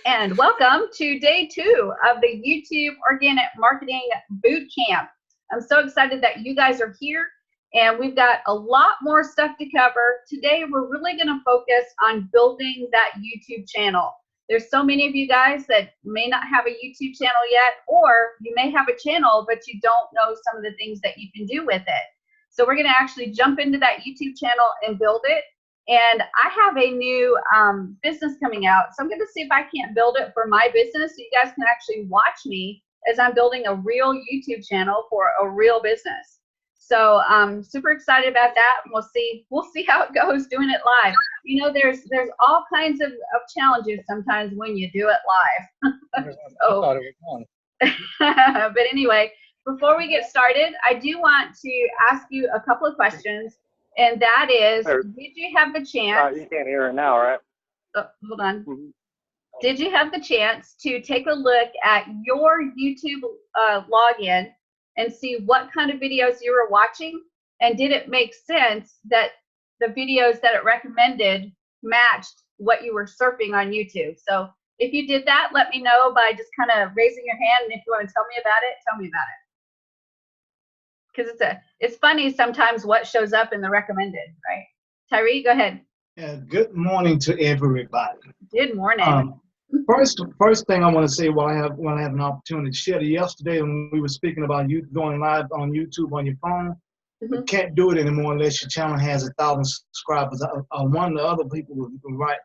And welcome to day 2 of the YouTube Organic Marketing Boot Camp. I'm so excited that you guys are here, and we've got a lot more stuff to cover. Today, we're really going to focus on building that YouTube channel. There's so many of you guys that may not have a YouTube channel yet, or you may have a channel, but you don't know some of the things that you can do with it. So we're going to actually jump into that YouTube channel and build it. And I have a new business coming out, so I'm going to see if I can't build it for my business so you guys can actually watch me as I'm building a real YouTube channel for a real business. So I'm super excited about that, and we'll see how it goes doing it live. You know, there's all kinds of challenges sometimes when you do it live. I thought it was on. But anyway, before we get started, I do want to ask you a couple of questions. And that is, did you have the chance? You can't hear it now, right? Oh, hold on. Did you have the chance to take a look at your YouTube login and see what kind of videos you were watching? And did it make sense that the videos that it recommended matched what you were surfing on YouTube? So if you did that, let me know by just kind of raising your hand. And if you want to tell me about it, tell me about it. Because it's funny sometimes what shows up in the recommended, right? Tyree, go ahead. Yeah, good morning to everybody. Good morning. First thing I want to say while I have an opportunity to share, yesterday when we were speaking about you going live on YouTube on your phone, you can't do it anymore unless your channel has 1,000 subscribers. One of the other people was right.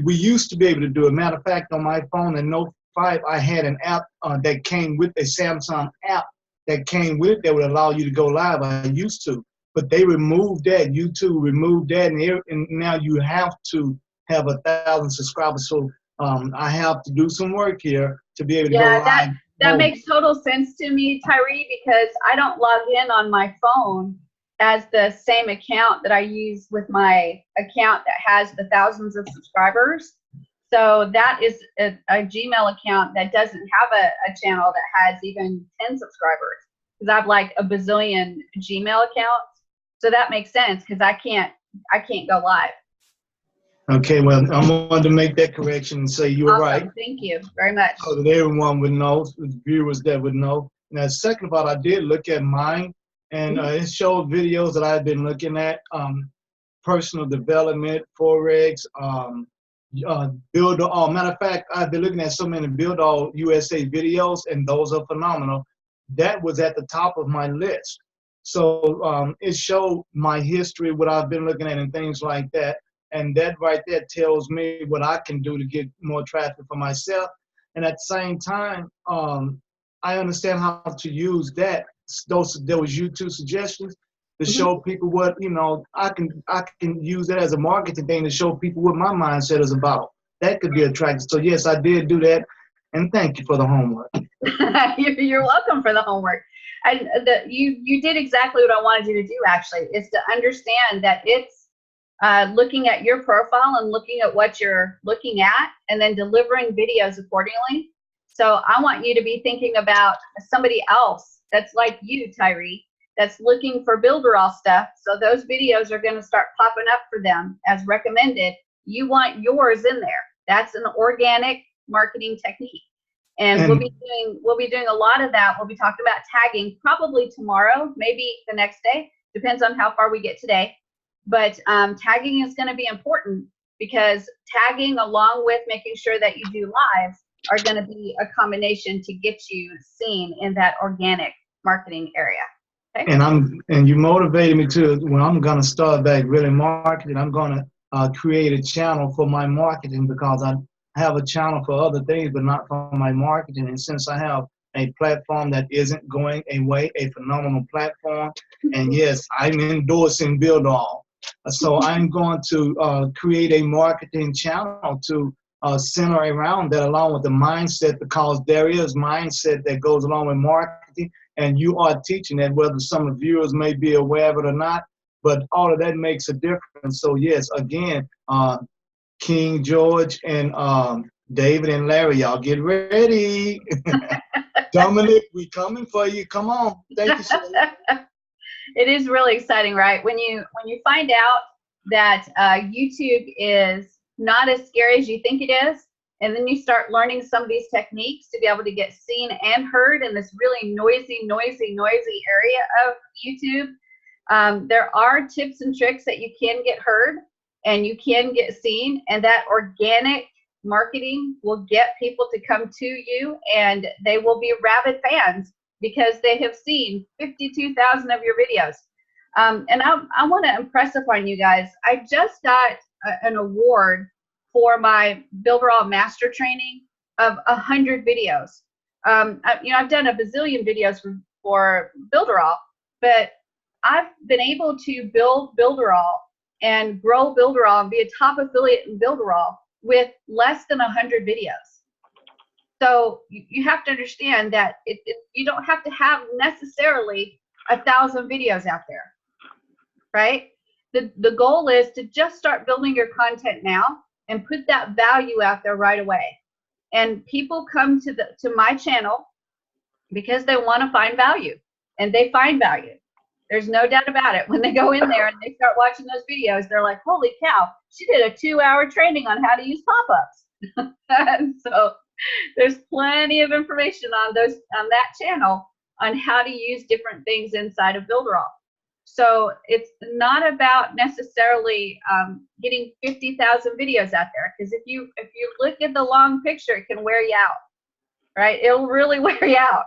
We used to be able to do it. Matter of fact, on my phone in Note 5, I had an app that came with a Samsung app that came with it that would allow you to go live. I used to, but they removed that. YouTube removed that, and now you have to have 1,000 subscribers. So I have to do some work here to be able to go live. That makes total sense to me, Tyree, because I don't log in on my phone as the same account that I use with my account that has the thousands of subscribers. So that is a Gmail account that doesn't have a channel that has even 10 subscribers, because I have like a bazillion Gmail accounts. So that makes sense, because I can't go live. Okay, well, I wanted to make that correction and say you were right. Thank you very much. So that everyone would know, the viewers that would know. Now, second of all, I did look at mine, and it showed videos that I've been looking at, personal development, Forex, Build All. Matter of fact, I've been looking at so many Build All USA videos, and those are phenomenal. That was at the top of my list. So it showed my history, what I've been looking at, and things like that. And that right there tells me what I can do to get more traffic for myself. And at the same time, I understand how to use those YouTube suggestions to show people what, I can use that as a marketing thing to show people what my mindset is about. That could be attractive. So yes, I did do that, and thank you for the homework. You're welcome for the homework. You did exactly what I wanted you to do, actually, is to understand that it's looking at your profile and looking at what you're looking at and then delivering videos accordingly. So I want you to be thinking about somebody else that's like you, Tyree, that's looking for builder all stuff. So those videos are going to start popping up for them as recommended. You want yours in there. That's an organic marketing technique. And we'll be doing a lot of that. We'll be talking about tagging probably tomorrow, maybe the next day. Depends on how far we get today. But tagging is going to be important, because tagging along with making sure that you do lives are going to be a combination to get you seen in that organic marketing area. Okay? And you motivated me to, when I'm going to start back really marketing, I'm going to create a channel for my marketing, because I have a channel for other things, but not for my marketing. And since I have a platform that isn't going away, a phenomenal platform, and yes, I'm endorsing Build All. So I'm going to create a marketing channel to center around that, along with the mindset, because there is mindset that goes along with marketing, and you are teaching that, whether some of the viewers may be aware of it or not, but all of that makes a difference. So yes, again, King George and David and Larry, y'all get ready. Dominic, we coming for you. Come on. Thank you, Shirley. It is really exciting, right? When you find out that YouTube is not as scary as you think it is, And then you start learning some of these techniques to be able to get seen and heard in this really noisy area of YouTube. There are tips and tricks that you can get heard and you can get seen, and that organic marketing will get people to come to you, and they will be rabid fans because they have seen 52,000 of your videos. And I want to impress upon you guys, I just got an award for my Builderall Master Training of 100 videos. I've done a bazillion videos for Builderall, but I've been able to build Builderall and grow Builderall and be a top affiliate in Builderall with less than 100 videos. So you have to understand that you don't have to have necessarily 1,000 videos out there, right? The goal is to just start building your content now and put that value out there right away. And people come to my channel because they want to find value, and they find value. There's no doubt about it. When they go in there and they start watching those videos, they're like, holy cow, she did a 2-hour training on how to use pop-ups. And so there's plenty of information on that channel on how to use different things inside of Builderall. So it's not about necessarily getting 50,000 videos out there, because if you look at the long picture, it can wear you out, right? It'll really wear you out.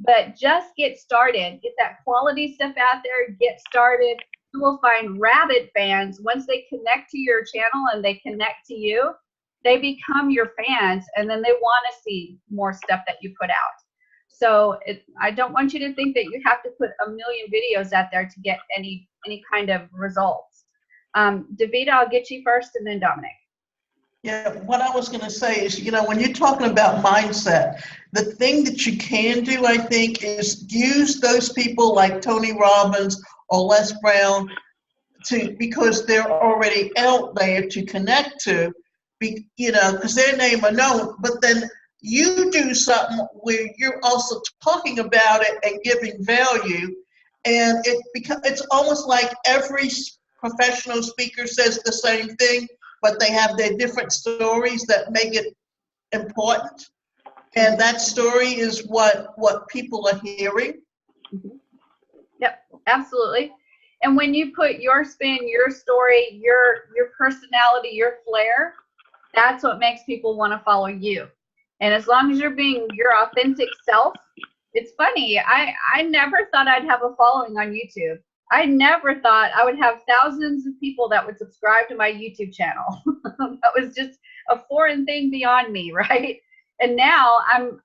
But just get started, get that quality stuff out there, get started. You will find rabid fans. Once they connect to your channel and they connect to you, they become your fans, and then they want to see more stuff that you put out. So I don't want you to think that you have to put a million videos out there to get any kind of results. Davida, I'll get you first, and then Dominic. Yeah, what I was going to say is, when you're talking about mindset, the thing that you can do, I think, is use those people like Tony Robbins or Les Brown because they're already out there to connect to, because their name are known. But then you do something where you're also talking about it and giving value, and it's almost like every professional speaker says the same thing, but they have their different stories that make it important. And that story is what people are hearing. Yep, absolutely. And when you put your spin, your story, your personality, your flair, that's what makes people want to follow you. And as long as you're being your authentic self, it's funny, I never thought I'd have a following on YouTube. I never thought I would have thousands of people that would subscribe to my YouTube channel. That was just a foreign thing beyond me, right? And now I'm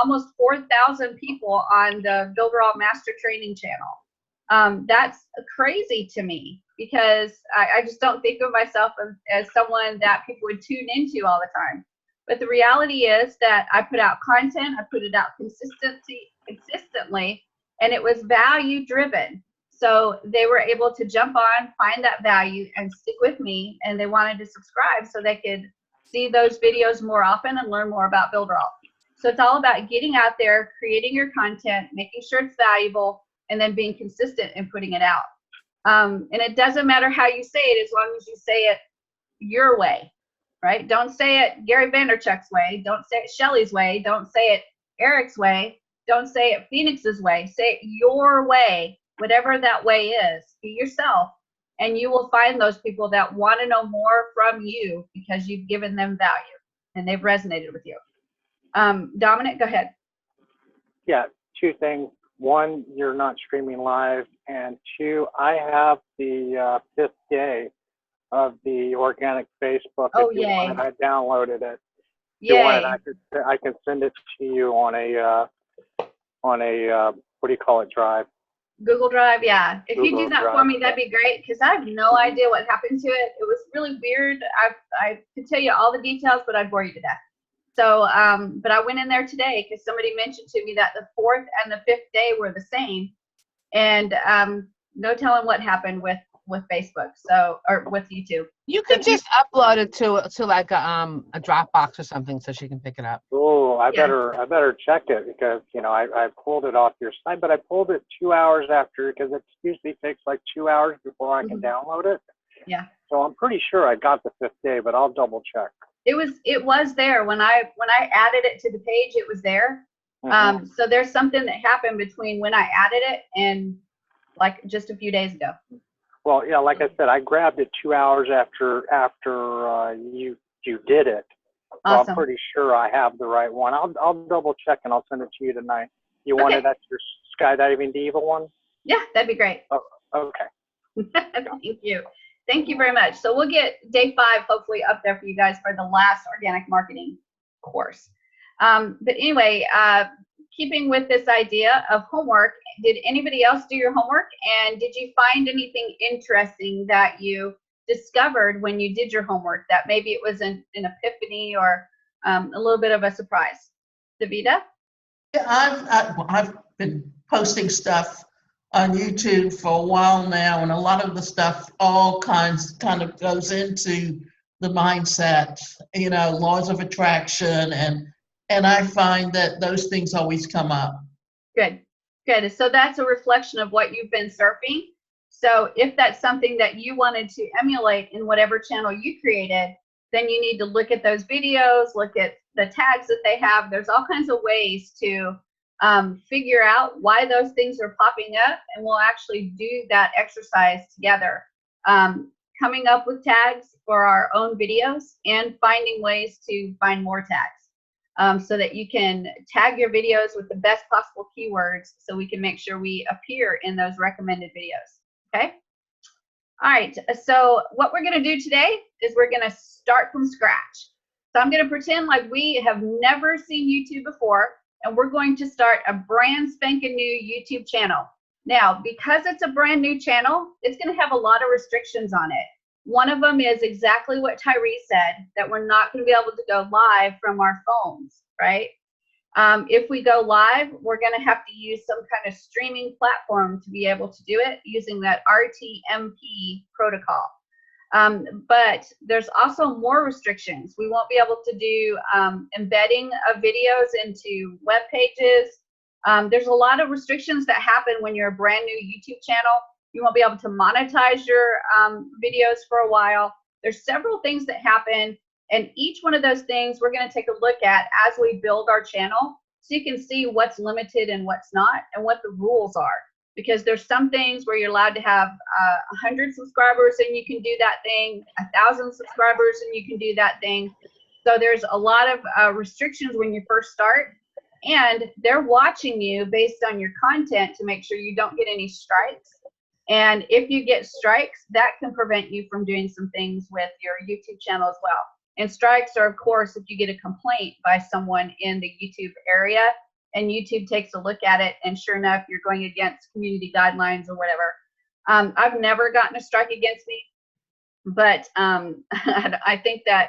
almost 4,000 people on the Builderall Master Training channel. That's crazy to me, because I just don't think of myself as someone that people would tune into all the time. But the reality is that I put out content, I put it out consistently, and it was value driven. So they were able to jump on, find that value, and stick with me, and they wanted to subscribe so they could see those videos more often and learn more about Builderall. So it's all about getting out there, creating your content, making sure it's valuable, and then being consistent in putting it out. And it doesn't matter how you say it, as long as you say it your way, right? Don't say it Gary Vaynerchuk's way. Don't say it Shelly's way. Don't say it Eric's way. Don't say it Phoenix's way. Say it your way, whatever that way is. Be yourself, and you will find those people that want to know more from you because you've given them value and they've resonated with you. Dominic, go ahead. Yeah, two things. One, you're not streaming live, and two, I have the 5th day of the organic Facebook. Oh, if you yay. want it, I downloaded it. If Yay. you want it, I can send it to you on a what do you call it, drive? Google Drive, yeah. If you Google do that Drive, for me, that'd be great, because I have no idea what happened to it. It was really weird. I could tell you all the details, but I'd bore you to death. So, but I went in there today because somebody mentioned to me that the 4th and the 5th day were the same, and no telling what happened with Facebook, or with YouTube. You can just upload it to like a Dropbox or something so she can pick it up. Oh, I better check it, because I pulled it off your site, but I pulled it 2 hours after, because it usually takes like 2 hours before I can download it. Yeah. So I'm pretty sure I got the 5th day, but I'll double check. It was there when I added it to the page. It was there. So there's something that happened between when I added it and like just a few days ago. Well, yeah, like I said, I grabbed it 2 hours after you did it. So Awesome. I'm pretty sure I have the right one. I'll double check and I'll send it to you tonight. You want it at your Skydiving Diva one? Yeah, that'd be great. Oh, okay. Thank you. Thank you very much. So we'll get day 5 hopefully up there for you guys for the last organic marketing course. But anyway, keeping with this idea of homework, did anybody else do your homework? And did you find anything interesting that you discovered when you did your homework that maybe it was an epiphany or a little bit of a surprise? Davida? Yeah, I've been posting stuff on YouTube for a while now, and a lot of the stuff all kind of goes into the mindset, you know, laws of attraction, and I find that those things always come up. Good. So that's a reflection of what you've been surfing. So if that's something that you wanted to emulate in whatever channel you created, then you need to look at those videos, look at the tags that they have. There's all kinds of ways to figure out why those things are popping up, and we'll actually do that exercise together. Coming up with tags for our own videos and finding ways to find more tags so that you can tag your videos with the best possible keywords so we can make sure we appear in those recommended videos. Okay? All right, so what we're going to do today is we're going to start from scratch. So I'm going to pretend like we have never seen YouTube before, and we're going to start a brand spanking new YouTube channel. Now, because it's a brand new channel, it's going to have a lot of restrictions on it. One of them is exactly what Tyree said, that we're not going to be able to go live from our phones, right? If we go live, we're going to have to use some kind of streaming platform to be able to do it using that RTMP protocol. But there's also more restrictions. We won't be able to do embedding of videos into web pages. There's a lot of restrictions that happen when you're a brand new YouTube channel. You won't be able to monetize your videos for a while. There's several things that happen, and each one of those things we're going to take a look at as we build our channel so you can see what's limited and what's not and what the rules are. Because there's some things where you're allowed to have 100 subscribers and you can do that thing, 1,000 subscribers and you can do that thing. So there's a lot of restrictions when you first start, and they're watching you based on your content to make sure you don't get any strikes. And if you get strikes, that can prevent you from doing some things with your YouTube channel as well. And strikes are, of course, if you get a complaint by someone in the YouTube area and YouTube takes a look at it, and sure enough, you're going against community guidelines or whatever. I've never gotten a strike against me, but I think that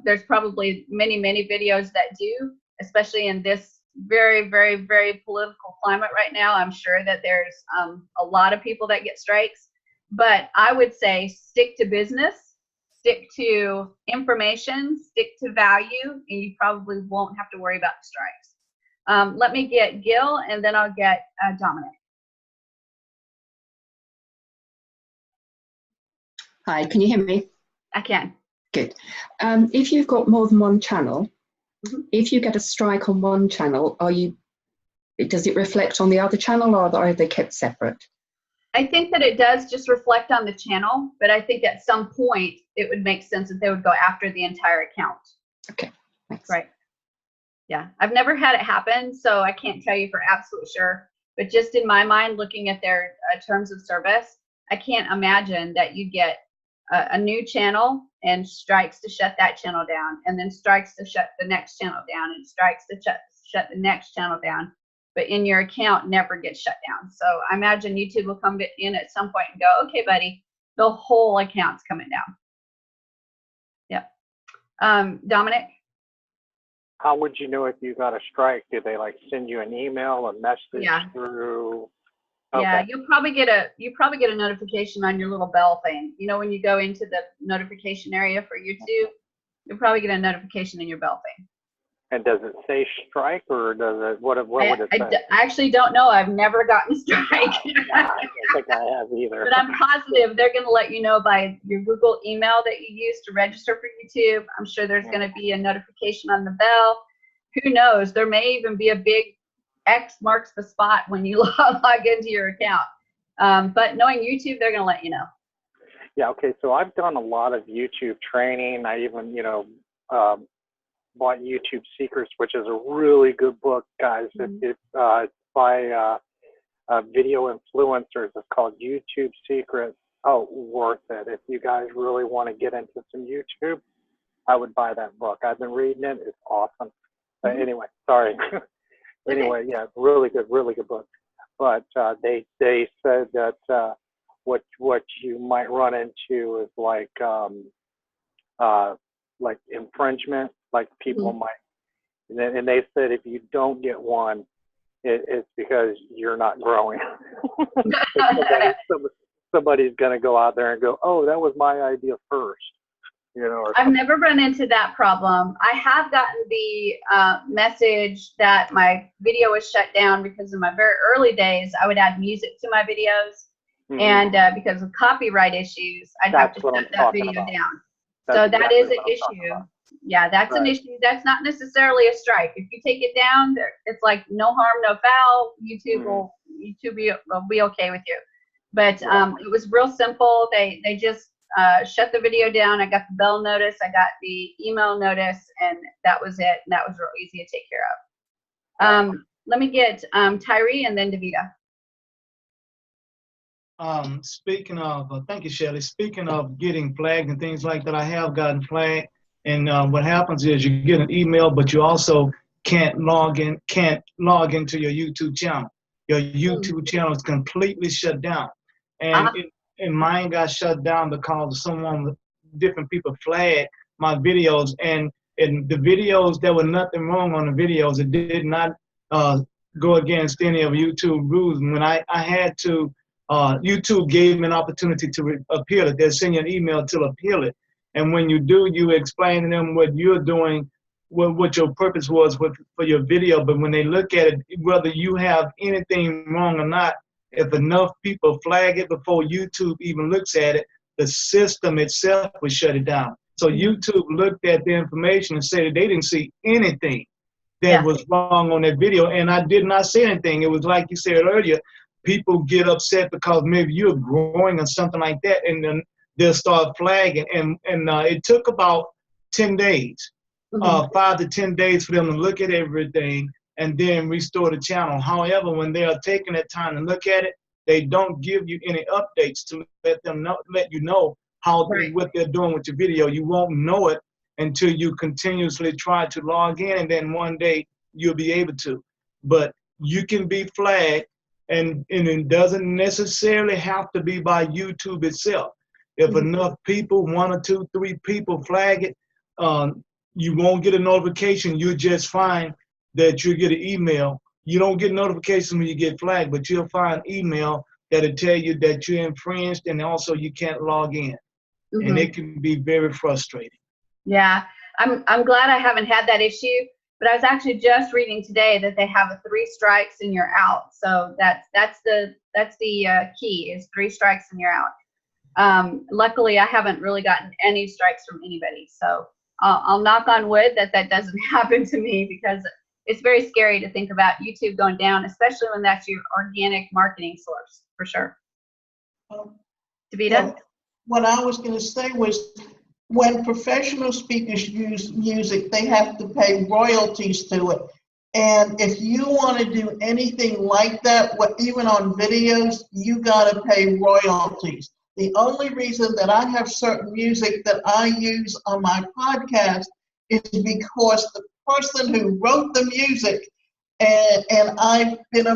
there's probably many, many videos that do, especially in this very, very, very political climate right now. I'm sure that there's a lot of people that get strikes, but I would say stick to business, stick to information, stick to value, and you probably won't have to worry about the strikes. Let me get Gil, and then I'll get Dominic. Hi, can you hear me? I can. Good. If you've got more than one channel, if you get a strike on one channel, does it reflect on the other channel, or are they kept separate? I think that it does just reflect on the channel, but I think at some point it would make sense that they would go after the entire account. Okay, thanks. Right. Yeah, I've never had it happen, so I can't tell you for absolute sure. But just in my mind, looking at their terms of service, I can't imagine that you get a new channel and strikes to shut that channel down, and then strikes to shut the next channel down, and strikes to shut the next channel down. But in your account never gets shut down. So I imagine YouTube will come in at some point and go, okay, buddy, the whole account's coming down. Yep. Dominic? How would you know if you got a strike? Did they like send you an email, a message through? Okay. Yeah, you'll probably get a notification on your little bell thing. You know, when you go into the notification area for YouTube, you'll probably get a notification in your bell thing. And does it say strike, or does it, what would it say? I actually don't know. I've never gotten a strike. I don't think I have either. But I'm positive they're going to let you know by your Google email that you use to register for YouTube. I'm sure there's going to be a notification on the bell. Who knows? There may even be a big X marks the spot when you log into your account. But knowing YouTube, they're going to let you know. Yeah, okay. So I've done a lot of YouTube training. I even, bought YouTube Secrets, which is a really good book, guys. It's by video influencers. It's called YouTube Secrets. Oh, worth it. If you guys really want to get into some YouTube, I would buy that book. I've been reading it. It's awesome. Anyway, sorry. Anyway, yeah, really good book. But they said that what you might run into is like infringement. Like people might, and they said if you don't get one, it's because you're not growing. Somebody's going to go out there and go, oh, that was my idea first. I've never run into that problem. I have gotten the message that my video was shut down because in my very early days, I would add music to my videos, and because of copyright issues, I'd have to shut that video down. So that is an issue. Yeah, that's an issue. That's not necessarily a strike. If you take it down, it's like no harm, no foul. YouTube will be okay with you. But it was real simple. They just shut the video down. I got the bell notice. I got the email notice, and that was it. And that was real easy to take care of. Let me get Tyree and then Davida. Speaking of, thank you, Shelley. Speaking of getting flagged and things like that, I have gotten flagged. And what happens is you get an email, but you also can't log into your YouTube channel. Your YouTube channel is completely shut down. And mine got shut down because different people flagged my videos. And the videos, there was nothing wrong on the videos. It did not go against any of YouTube rules. When I had to, YouTube gave me an opportunity to appeal it. They'll send you an email to appeal it. And when you do, you explain to them what you're doing, what your purpose was for your video. But when they look at it, whether you have anything wrong or not, if enough people flag it before YouTube even looks at it, the system itself will shut it down. So YouTube looked at the information and said they didn't see anything that was wrong on that video. And I did not say anything. It was like you said earlier, people get upset because maybe you're growing or something like that, and then they'll start flagging. And it took about 10 days, 5 to 10 days for them to look at everything and then restore the channel. However, when they are taking that time to look at it, they don't give you any updates to let you know what they're doing with your video. You won't know it until you continuously try to log in, and then one day you'll be able to. But you can be flagged, and it doesn't necessarily have to be by YouTube itself. If enough people, 1 or 2, 3 people flag it, you won't get a notification. You'll just find that you'll get an email. You don't get notifications when you get flagged, but you'll find email that'll tell you that you're infringed, and also you can't log in. And it can be very frustrating. Yeah, I'm glad I haven't had that issue, but I was actually just reading today that they have a 3 strikes and you're out. So that's the key, is 3 strikes and you're out. Luckily, I haven't really gotten any strikes from anybody. So I'll knock on wood that doesn't happen to me, because it's very scary to think about YouTube going down, especially when that's your organic marketing source, for sure. Davida? What I was going to say was, when professional speakers use music, they have to pay royalties to it. And if you want to do anything like that, even on videos, you got to pay royalties. The only reason that I have certain music that I use on my podcast is because the person who wrote the music, and I've been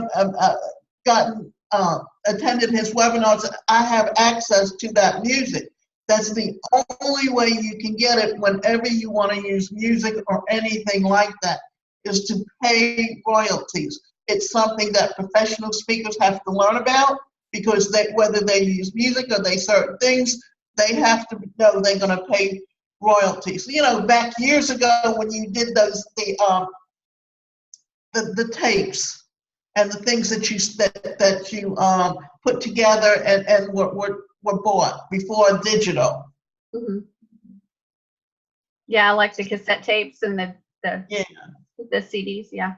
attended his webinars, I have access to that music. That's the only way you can get it whenever you want to use music or anything like that, is to pay royalties. It's something that professional speakers have to learn about, because whether they use music or they certain things, they have to know they're going to pay royalties. You know, back years ago when you did those the tapes and the things that you put together and were bought before digital. Mm-hmm. Yeah, like the cassette tapes and the Yeah. CDs. Yeah.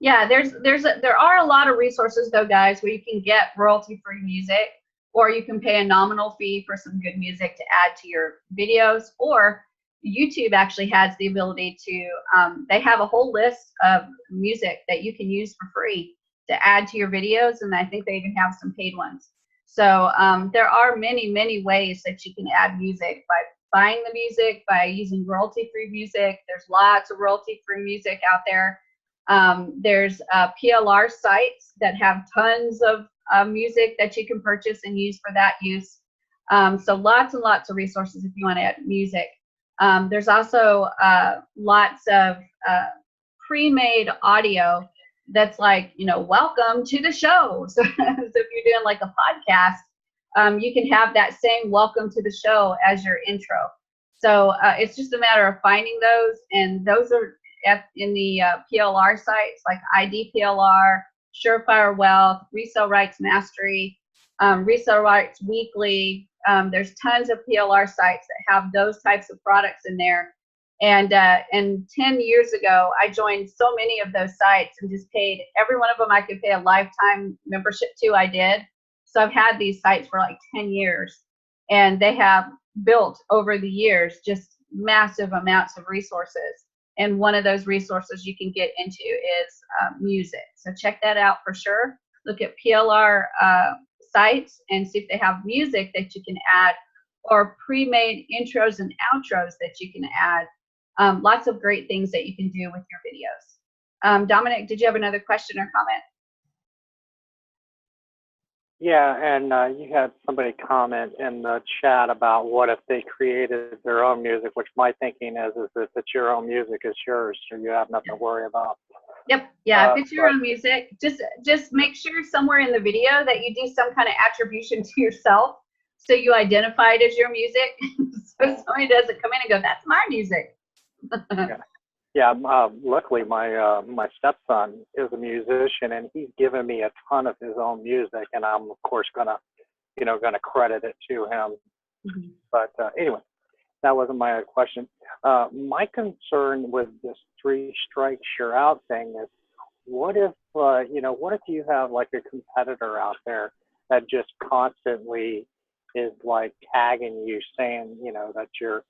Yeah, there are a lot of resources though, guys, where you can get royalty-free music, or you can pay a nominal fee for some good music to add to your videos, or YouTube actually has the ability to, they have a whole list of music that you can use for free to add to your videos, and I think they even have some paid ones. So there are many, many ways that you can add music by buying the music, by using royalty-free music. There's lots of royalty-free music out there. There's PLR sites that have tons of music that you can purchase and use for that use. So lots and lots of resources if you want to add music. There's also lots of pre-made audio that's like, you know, welcome to the show. So, if you're doing like a podcast, you can have that same welcome to the show as your intro. So it's just a matter of finding those, and those are in the PLR sites like ID PLR, Surefire Wealth, Resale Rights Mastery, Resale Rights Weekly. There's tons of PLR sites that have those types of products in there. And 10 years ago, I joined so many of those sites and just paid every one of them I could pay a lifetime membership to. I did. So I've had these sites for like 10 years, and they have built over the years just massive amounts of resources. And one of those resources you can get into is music. So check that out for sure. Look at PLR sites and see if they have music that you can add, or pre-made intros and outros that you can add. Lots of great things that you can do with your videos. Dominic, did you have another question or comment? Yeah, and you had somebody comment in the chat about what if they created their own music, which my thinking is if it's your own music, it's yours, so you have nothing to worry about. Yep. Yeah. If it's your own music, just make sure somewhere in the video that you do some kind of attribution to yourself, so you identify it as your music. So somebody doesn't come in and go, "That's my music." Yeah. Luckily, my stepson is a musician, and he's given me a ton of his own music, and I'm of course gonna credit it to him. Mm-hmm. But anyway, that wasn't my question. My concern with this 3 strikes you're out thing is, what if what if you have like a competitor out there that just constantly is like tagging you, saying that you're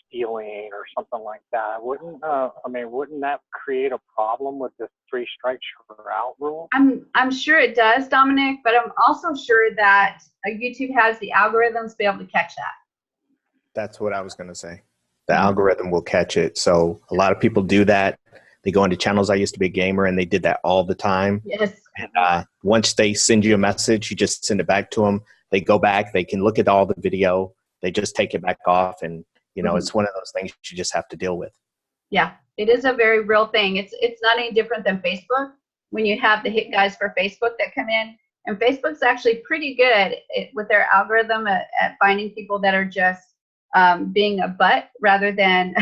stealing or something like that? Wouldn't that create a problem with this 3 strikes you're out rule? I'm sure it does, Dominic, but I'm also sure that YouTube has the algorithms to be able to catch that. That's what I was going to say. The algorithm will catch it. So a lot of people do that. They go into channels. I used to be a gamer, and they did that all the time. Yes. And once they send you a message, you just send it back to them. They go back. They can look at all the video. They just take it back off, and it's one of those things you just have to deal with. Yeah, it is a very real thing. It's not any different than Facebook. When you have the hit guys for Facebook that come in, and Facebook's actually pretty good with their algorithm at finding people that are just being a butt rather than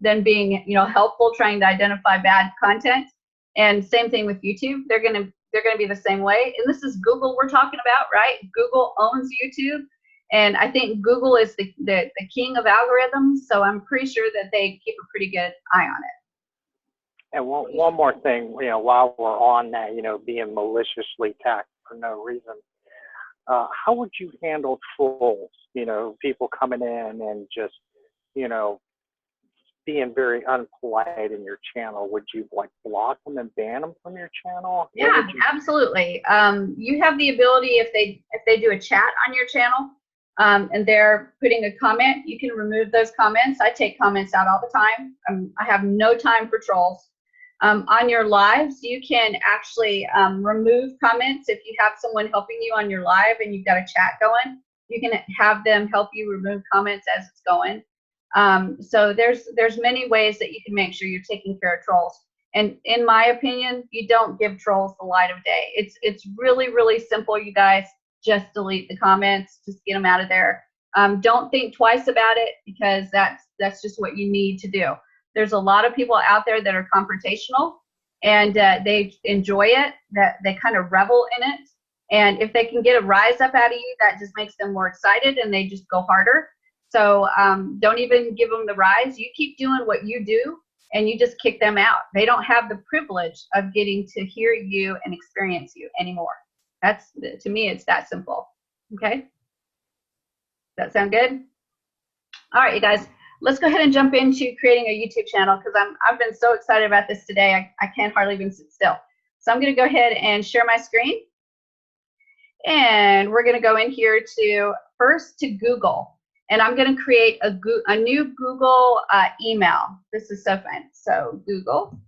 than being helpful, trying to identify bad content. And same thing with YouTube. They're gonna be the same way. And this is Google we're talking about, right? Google owns YouTube, and I think Google is the king of algorithms. So I'm pretty sure that they keep a pretty good eye on it. And one more thing, while we're on that, being maliciously tagged for no reason, how would you handle trolls? People coming in and just, being very unpolite in your channel. Would you block them and ban them from your channel? Yeah, absolutely. You have the ability, if they do a chat on your channel, and they're putting a comment, you can remove those comments. I take comments out all the time. I have no time for trolls. On your lives, you can actually remove comments. If you have someone helping you on your live and you've got a chat going, you can have them help you remove comments as it's going. So there's many ways that you can make sure you're taking care of trolls. And in my opinion, you don't give trolls the light of day. It's really, really simple, you guys. Just delete the comments, just get them out of there. Don't think twice about it, because that's just what you need to do. There's a lot of people out there that are confrontational, and they enjoy it, that they kind of revel in it. And if they can get a rise up out of you, that just makes them more excited, and they just go harder. So don't even give them the rise. You keep doing what you do, and you just kick them out. They don't have the privilege of getting to hear you and experience you anymore. That's, to me, it's that simple. Okay? Does that sound good? All right, you guys, let's go ahead and jump into creating a YouTube channel, because I've been so excited about this today. I can't hardly even sit still. So I'm going to go ahead and share my screen. And we're going to go in here first to Google. And I'm going to create a new Google email. This is so fun. So Google.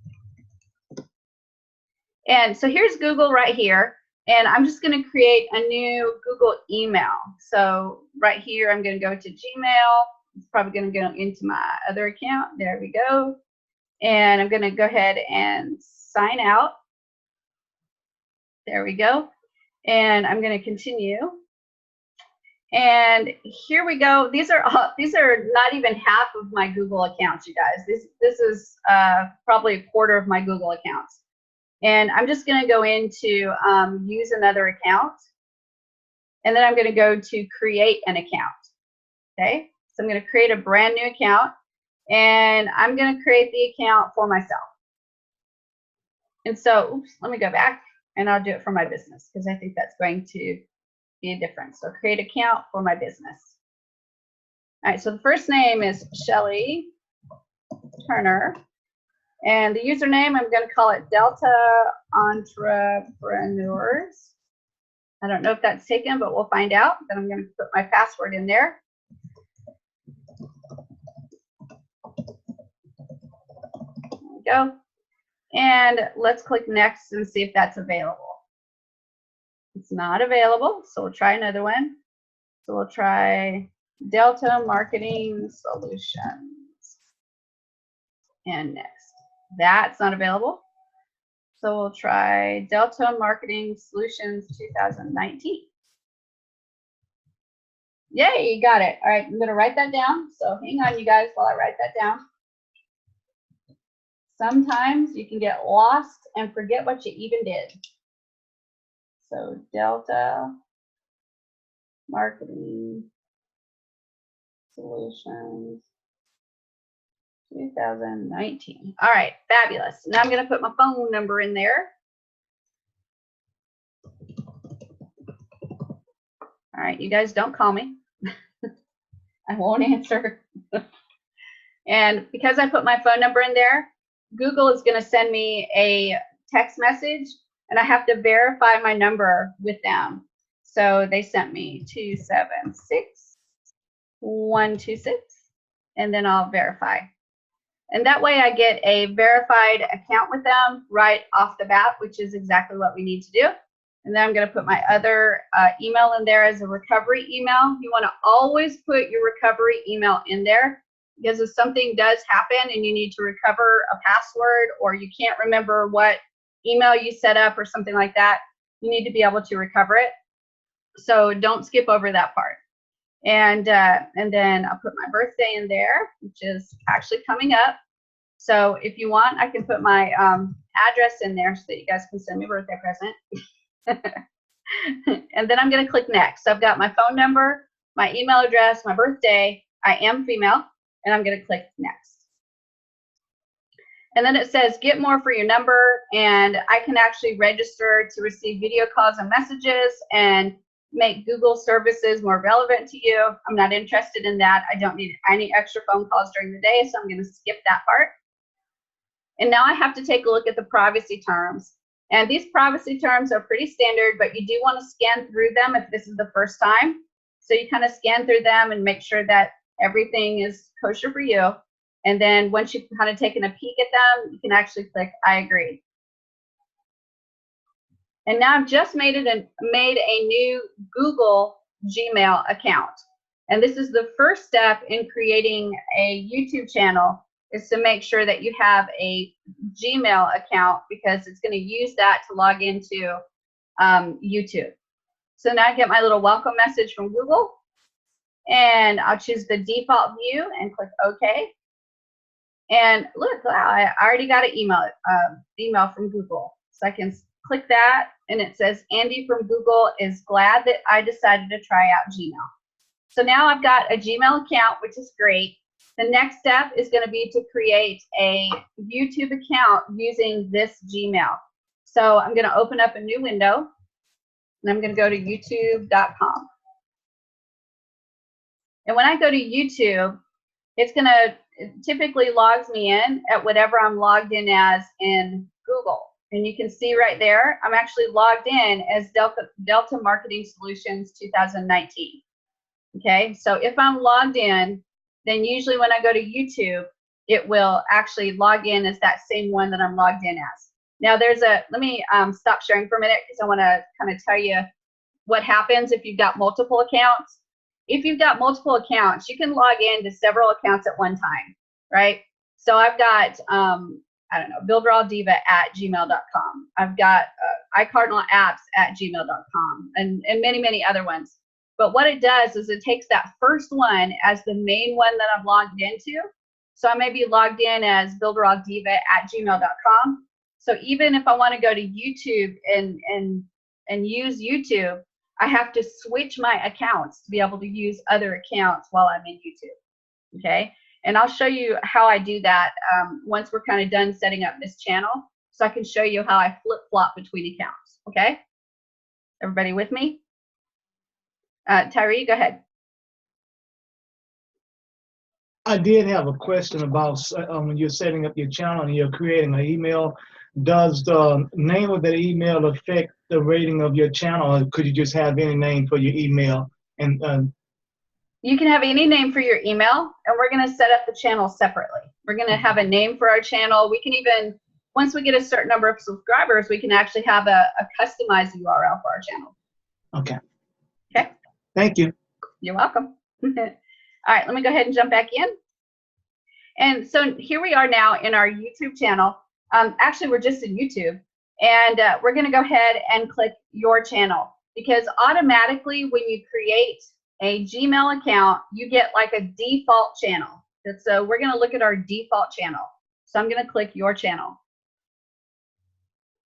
And so here's Google right here. And I'm just going to create a new Google email. So right here, I'm going to go to Gmail. It's probably going to go into my other account. There we go. And I'm going to go ahead and sign out. There we go. And I'm going to continue. And here we go. These are not even half of my Google accounts, you guys. This is probably a quarter of my Google accounts. And I'm just going to go into use another account. And then I'm going to go to create an account. Okay. So I'm going to create a brand new account. And I'm going to create the account for myself. And so, oops, let me go back. And I'll do it for my business, because I think that's going to be a difference. So create account for my business. All right, so the first name is Shelly Turner. And the username, I'm going to call it Delta Entrepreneurs. I don't know if that's taken, but we'll find out. Then I'm going to put my password in there. There we go. And let's click next and see if that's available. It's not available, so we'll try another one. So we'll try Delta Marketing Solutions. And next. That's not available. So we'll try Delta Marketing Solutions 2019. Yay, you got it. All right, I'm going to write that down. So hang on, you guys, while I write that down. Sometimes you can get lost and forget what you even did. So Delta Marketing Solutions 2019. All right, fabulous. Now I'm going to put my phone number in there. All right, you guys don't call me. I won't answer. And because I put my phone number in there, Google is going to send me a text message, and I have to verify my number with them. So they sent me 276-126, and then I'll verify. And that way I get a verified account with them right off the bat, which is exactly what we need to do. And then I'm going to put my other email in there as a recovery email. You want to always put your recovery email in there, because if something does happen and you need to recover a password, or you can't remember what email you set up or something like that, you need to be able to recover it. So don't skip over that part. And then I'll put my birthday in there, which is actually coming up. So if you want, I can put my address in there so that you guys can send me a birthday present. And then I'm going to click next. So I've got my phone number, my email address, my birthday. I am female, and I'm going to click next. And then it says get more for your number, and I can actually register to receive video calls and messages and make Google services more relevant to you. I'm not interested in that. I don't need any extra phone calls during the day, so I'm going to skip that part. And now I have to take a look at the privacy terms. And these privacy terms are pretty standard, but you do want to scan through them if this is the first time. So you kind of scan through them and make sure that everything is kosher for you. And then once you've kind of taken a peek at them, you can actually click I agree. And now I've just made a new Google Gmail account. And this is the first step in creating a YouTube channel, is to make sure that you have a Gmail account, because it's going to use that to log into YouTube. So now I get my little welcome message from Google. And I'll choose the default view and click OK. And look, wow, I already got an email from Google. So I can click that, and it says, Andy from Google is glad that I decided to try out Gmail. So now I've got a Gmail account, which is great. The next step is going to be to create a YouTube account using this Gmail. So I'm going to open up a new window, and I'm going to go to youtube.com. And when I go to YouTube, it's going to typically logs me in at whatever I'm logged in as in Google. And you can see right there, I'm actually logged in as Delta Marketing Solutions 2019. Okay, so if I'm logged in, then usually when I go to YouTube, it will actually log in as that same one that I'm logged in as. Now let me stop sharing for a minute because I want to kind of tell you what happens if you've got multiple accounts. If you've got multiple accounts, you can log into several accounts at one time, right? So I've got, I don't know, builderalldiva@gmail.com. I've got iCardinalApps@gmail.com and many, many other ones. But what it does is it takes that first one as the main one that I'm logged into. So I may be logged in as builderalldiva@gmail.com. So even if I want to go to YouTube and use YouTube, I have to switch my accounts to be able to use other accounts while I'm in YouTube, okay? And I'll show you how I do that once we're kind of done setting up this channel, so I can show you how I flip-flop between accounts, okay? Everybody with me? Tyree, go ahead. I did have a question about when you're setting up your channel and you're creating an email. Does the name of the email affect the rating of your channel, or could you just have any name for your email? And you can have any name for your email, and we're going to set up the channel separately. We're going to have a name for our channel. We can even, once we get a certain number of subscribers, we can actually have a customized URL for our channel. Okay. Okay. Thank you. You're welcome. All right, let me go ahead and jump back in. And so here we are now in our YouTube channel. Actually, we're just in YouTube, and we're going to go ahead and click your channel, because automatically when you create a Gmail account, you get like a default channel. And so we're going to look at our default channel. So I'm going to click your channel.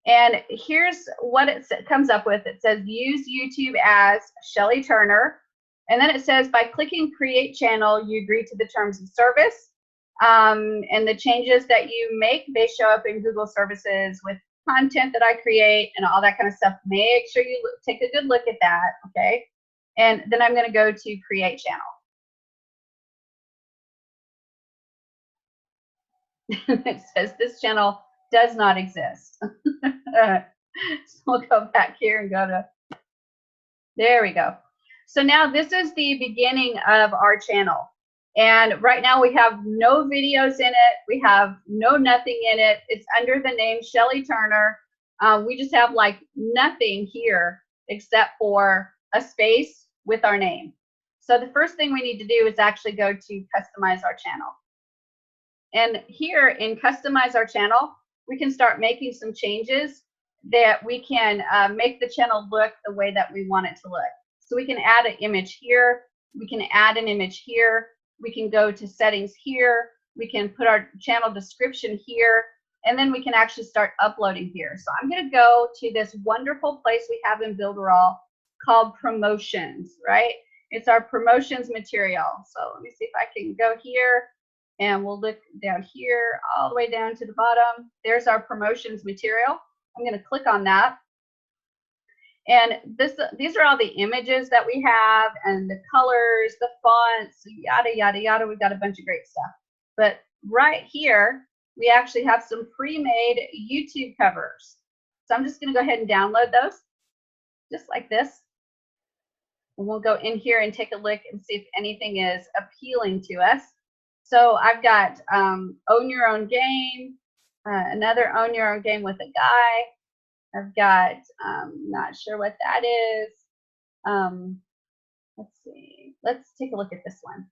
And here's what it comes up with. It says use YouTube as Shelly Turner. And then it says by clicking create channel, you agree to the terms of service. And the changes that you make, they show up in Google services with content that I create and all that kind of stuff. Make sure you take a good look at that, okay? And then I'm going to go to create channel. It says this channel does not exist. So we'll go back here and go to, there we go. So now this is the beginning of our channel. And right now we have no videos in it. We have nothing in it. It's under the name Shelly Turner. We just have like nothing here except for a space with our name. So the first thing we need to do is actually go to customize our channel. And here in customize our channel, we can start making some changes that we can make the channel look the way that we want it to look. So we can add an image here. We can add an image here. We can go to settings here. We can put our channel description here, and then we can actually start uploading here. So I'm going to go to this wonderful place we have in Builderall called promotions, right? It's our promotions material. So let me see if I can go here, and we'll look down here all the way down to the bottom. There's our promotions material. I'm going to click on that. And these are all the images that we have, and the colors, the fonts, yada, yada, yada. We've got a bunch of great stuff. But right here, we actually have some pre-made YouTube covers. So I'm just going to go ahead and download those, just like this. And we'll go in here and take a look and see if anything is appealing to us. So I've got Own Your Own Game, another Own Your Own Game with a guy. I've got, not sure what that is. Let's see. Let's take a look at this one.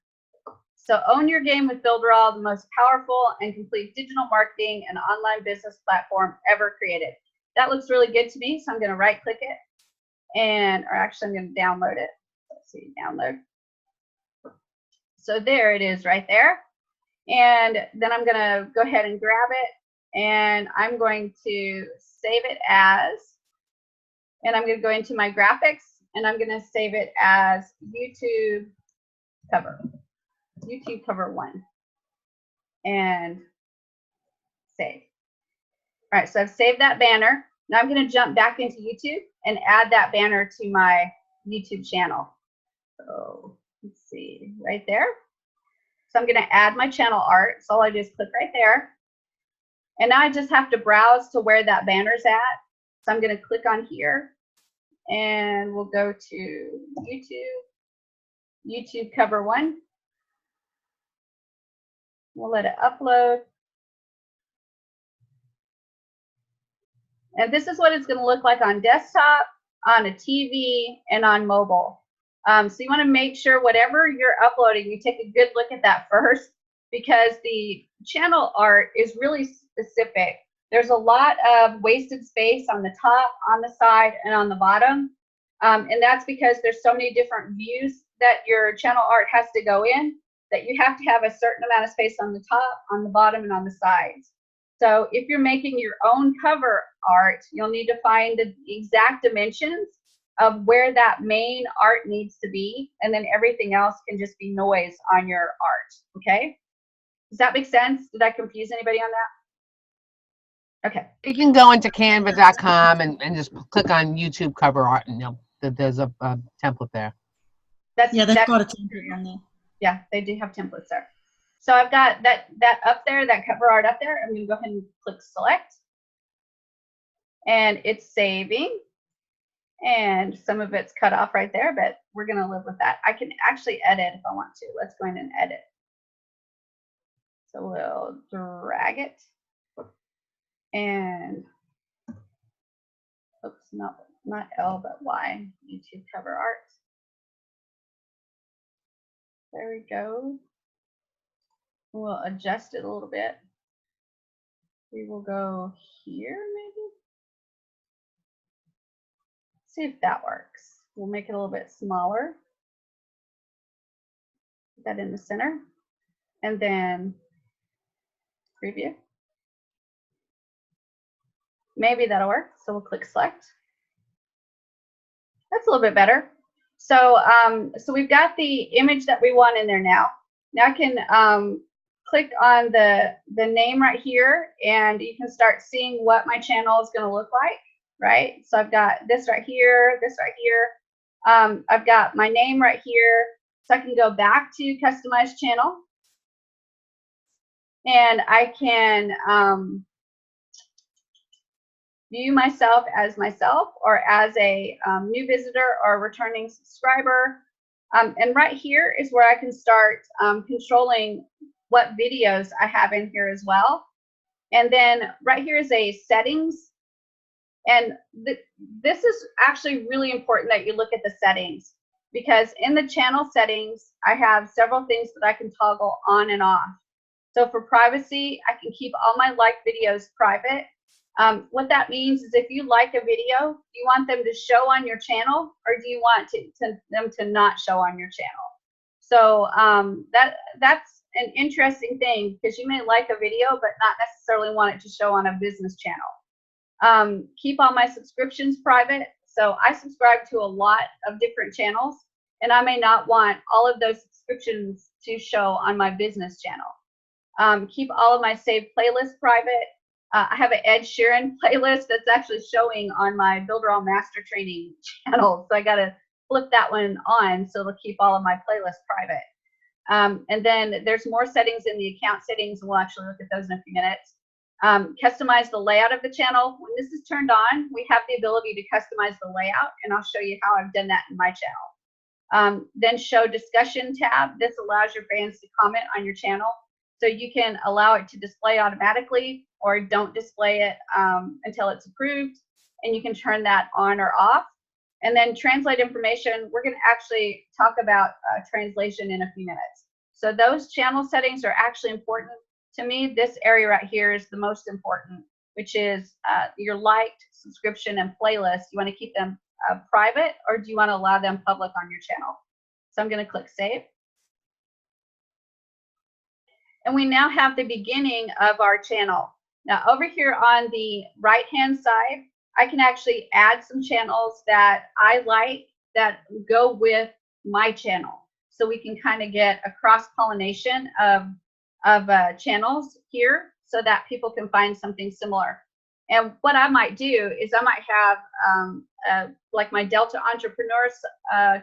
So Own Your Game with Builderall, the most powerful and complete digital marketing and online business platform ever created. That looks really good to me, so I'm going to right click it, and, or actually I'm going to download it. Let's see, download. So there it is right there. And then I'm going to go ahead and grab it, and I'm going to save it as, and I'm going to go into my graphics, and I'm going to save it as YouTube cover 1, and save. All right, so I've saved that banner. Now I'm going to jump back into YouTube and add that banner to my YouTube channel. So let's see, right there. So I'm going to add my channel art. So all I do is click right there. And now I just have to browse to where that banner's at. So I'm going to click on here, and we'll go to YouTube cover 1. We'll let it upload. And this is what it's going to look like on desktop, on a TV, and on mobile. So you want to make sure whatever you're uploading, you take a good look at that first, because the channel art is really specific. There's a lot of wasted space on the top, on the side, and on the bottom. And that's because there's so many different views that your channel art has to go in, that you have to have a certain amount of space on the top, on the bottom, and on the sides. So if you're making your own cover art, you'll need to find the exact dimensions of where that main art needs to be, and then everything else can just be noise on your art, okay? Does that make sense? Did I confuse anybody on that? Okay. You can go into canva.com and just click on YouTube cover art, and there's a template there. That's got a template on there. Yeah, they do have templates there. So I've got that up there, that cover art up there. I'm going to go ahead and click select. And it's saving. And some of it's cut off right there, but we're going to live with that. I can actually edit if I want to. Let's go in and edit. So we'll drag it. And, oops, not L, but Y, YouTube cover art. There we go. We'll adjust it a little bit. We will go here, maybe. See if that works. We'll make it a little bit smaller. Put that in the center. And then preview. Maybe that'll work. So we'll click select. That's a little bit better. So, so we've got the image that we want in there now. Now I can click on the name right here, and you can start seeing what my channel is going to look like, right? So I've got this right here, this right here. I've got my name right here. So I can go back to customize channel, and I can view myself as myself, or as a new visitor or a returning subscriber. And right here is where I can start controlling what videos I have in here as well. And then right here is a settings. And this is actually really important that you look at the settings, because in the channel settings, I have several things that I can toggle on and off. So for privacy, I can keep all my liked videos private. What that means is if you like a video, do you want them to show on your channel, or do you want them to not show on your channel? So that's an interesting thing, because you may like a video but not necessarily want it to show on a business channel. Keep all my subscriptions private. So I subscribe to a lot of different channels, and I may not want all of those subscriptions to show on my business channel. Keep all of my saved playlists private. I have an Ed Sheeran playlist that's actually showing on my Builder All Master Training channel. So I got to flip that one on, so it'll keep all of my playlists private. And then there's more settings in the account settings. We'll actually look at those in a few minutes. Customize the layout of the channel. When this is turned on, we have the ability to customize the layout, and I'll show you how I've done that in my channel. Then show discussion tab. This allows your fans to comment on your channel. So you can allow it to display automatically, or don't display it until it's approved, and you can turn that on or off. And then translate information. We're going to actually talk about translation in a few minutes. So those channel settings are actually important. To me, this area right here is the most important, which is your liked, subscription, and playlist. You want to keep them private, or do you want to allow them public on your channel? So I'm going to click save. And we now have the beginning of our channel. Now over here on the right hand side, I can actually add some channels that I like that go with my channel. So we can kind of get a cross-pollination of channels here so that people can find something similar. And what I might do is I might have like my Delta Entrepreneurs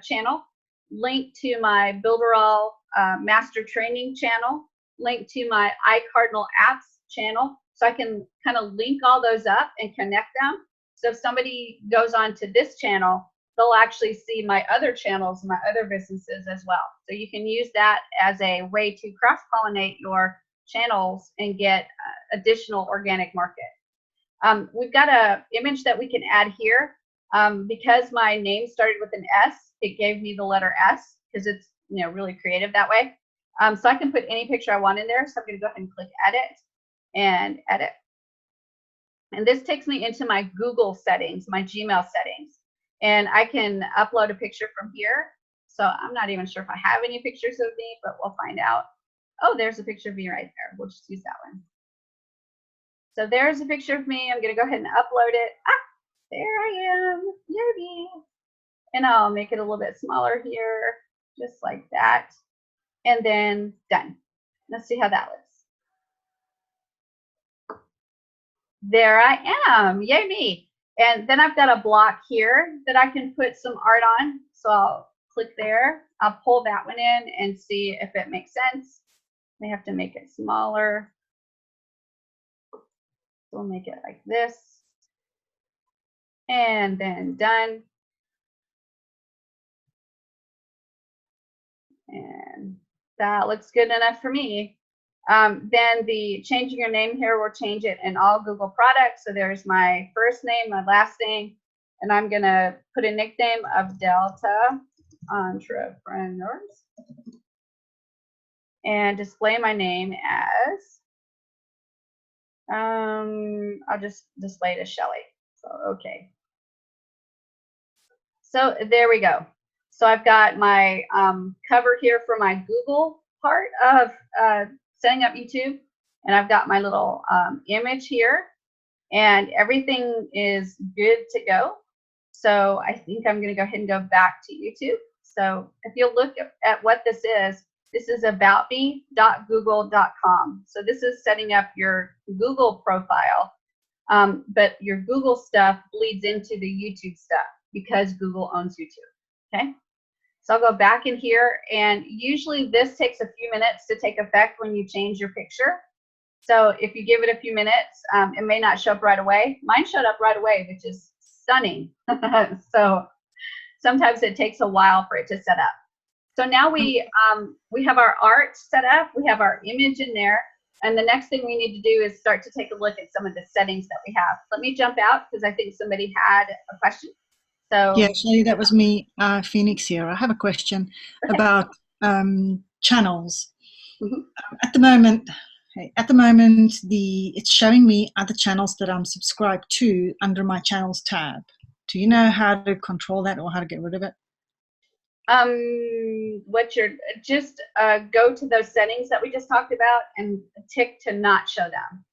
channel linked to my Builderall Master Training channel, linked to my iCardinal Apps channel. So I can kind of link all those up and connect them. So if somebody goes on to this channel, they'll actually see my other channels, my other businesses as well. So you can use that as a way to cross-pollinate your channels and get additional organic market. We've got an image that we can add here. Because my name started with an S, it gave me the letter S because it's really creative that way. So I can put any picture I want in there. So I'm going to go ahead and click edit and edit. And this takes me into my Google settings, my Gmail settings. And I can upload a picture from here. So I'm not even sure if I have any pictures of me, but we'll find out. Oh, there's a picture of me right there. We'll just use that one. So there's a picture of me. I'm going to go ahead and upload it. Ah, there I am. Yay. And I'll make it a little bit smaller here, just like that. And then done. Let's see how that looks. There I am. Yay me. And then I've got a block here that I can put some art on. So I'll click there. I'll pull that one in and see if it makes sense. May have to make it smaller. We'll make it like this. And then done. And that looks good enough for me. Then the changing your name here will change it in all Google products. So there's my first name, my last name, and I'm going to put a nickname of Delta Entrepreneurs and display my name as, I'll just display it as Shelly. So, okay. So there we go. So I've got my cover here for my Google part of setting up YouTube, and I've got my little image here, and everything is good to go. So I think I'm going to go ahead and go back to YouTube. So if you'll look at what this is aboutme.google.com. So this is setting up your Google profile, but your Google stuff bleeds into the YouTube stuff because Google owns YouTube. Okay. So I'll go back in here, and usually this takes a few minutes to take effect when you change your picture. So if you give it a few minutes, it may not show up right away. Mine showed up right away, which is stunning. So sometimes it takes a while for it to set up. So now we have our art set up, we have our image in there, and the next thing we need to do is start to take a look at some of the settings that we have. Let me jump out because I think somebody had a question. So yeah, Shelly, that was me, Phoenix here. I have a question about channels. At the moment, it's showing me other channels that I'm subscribed to under my channels tab. Do you know how to control that or how to get rid of it? Just go to those settings that we just talked about and tick to not show them,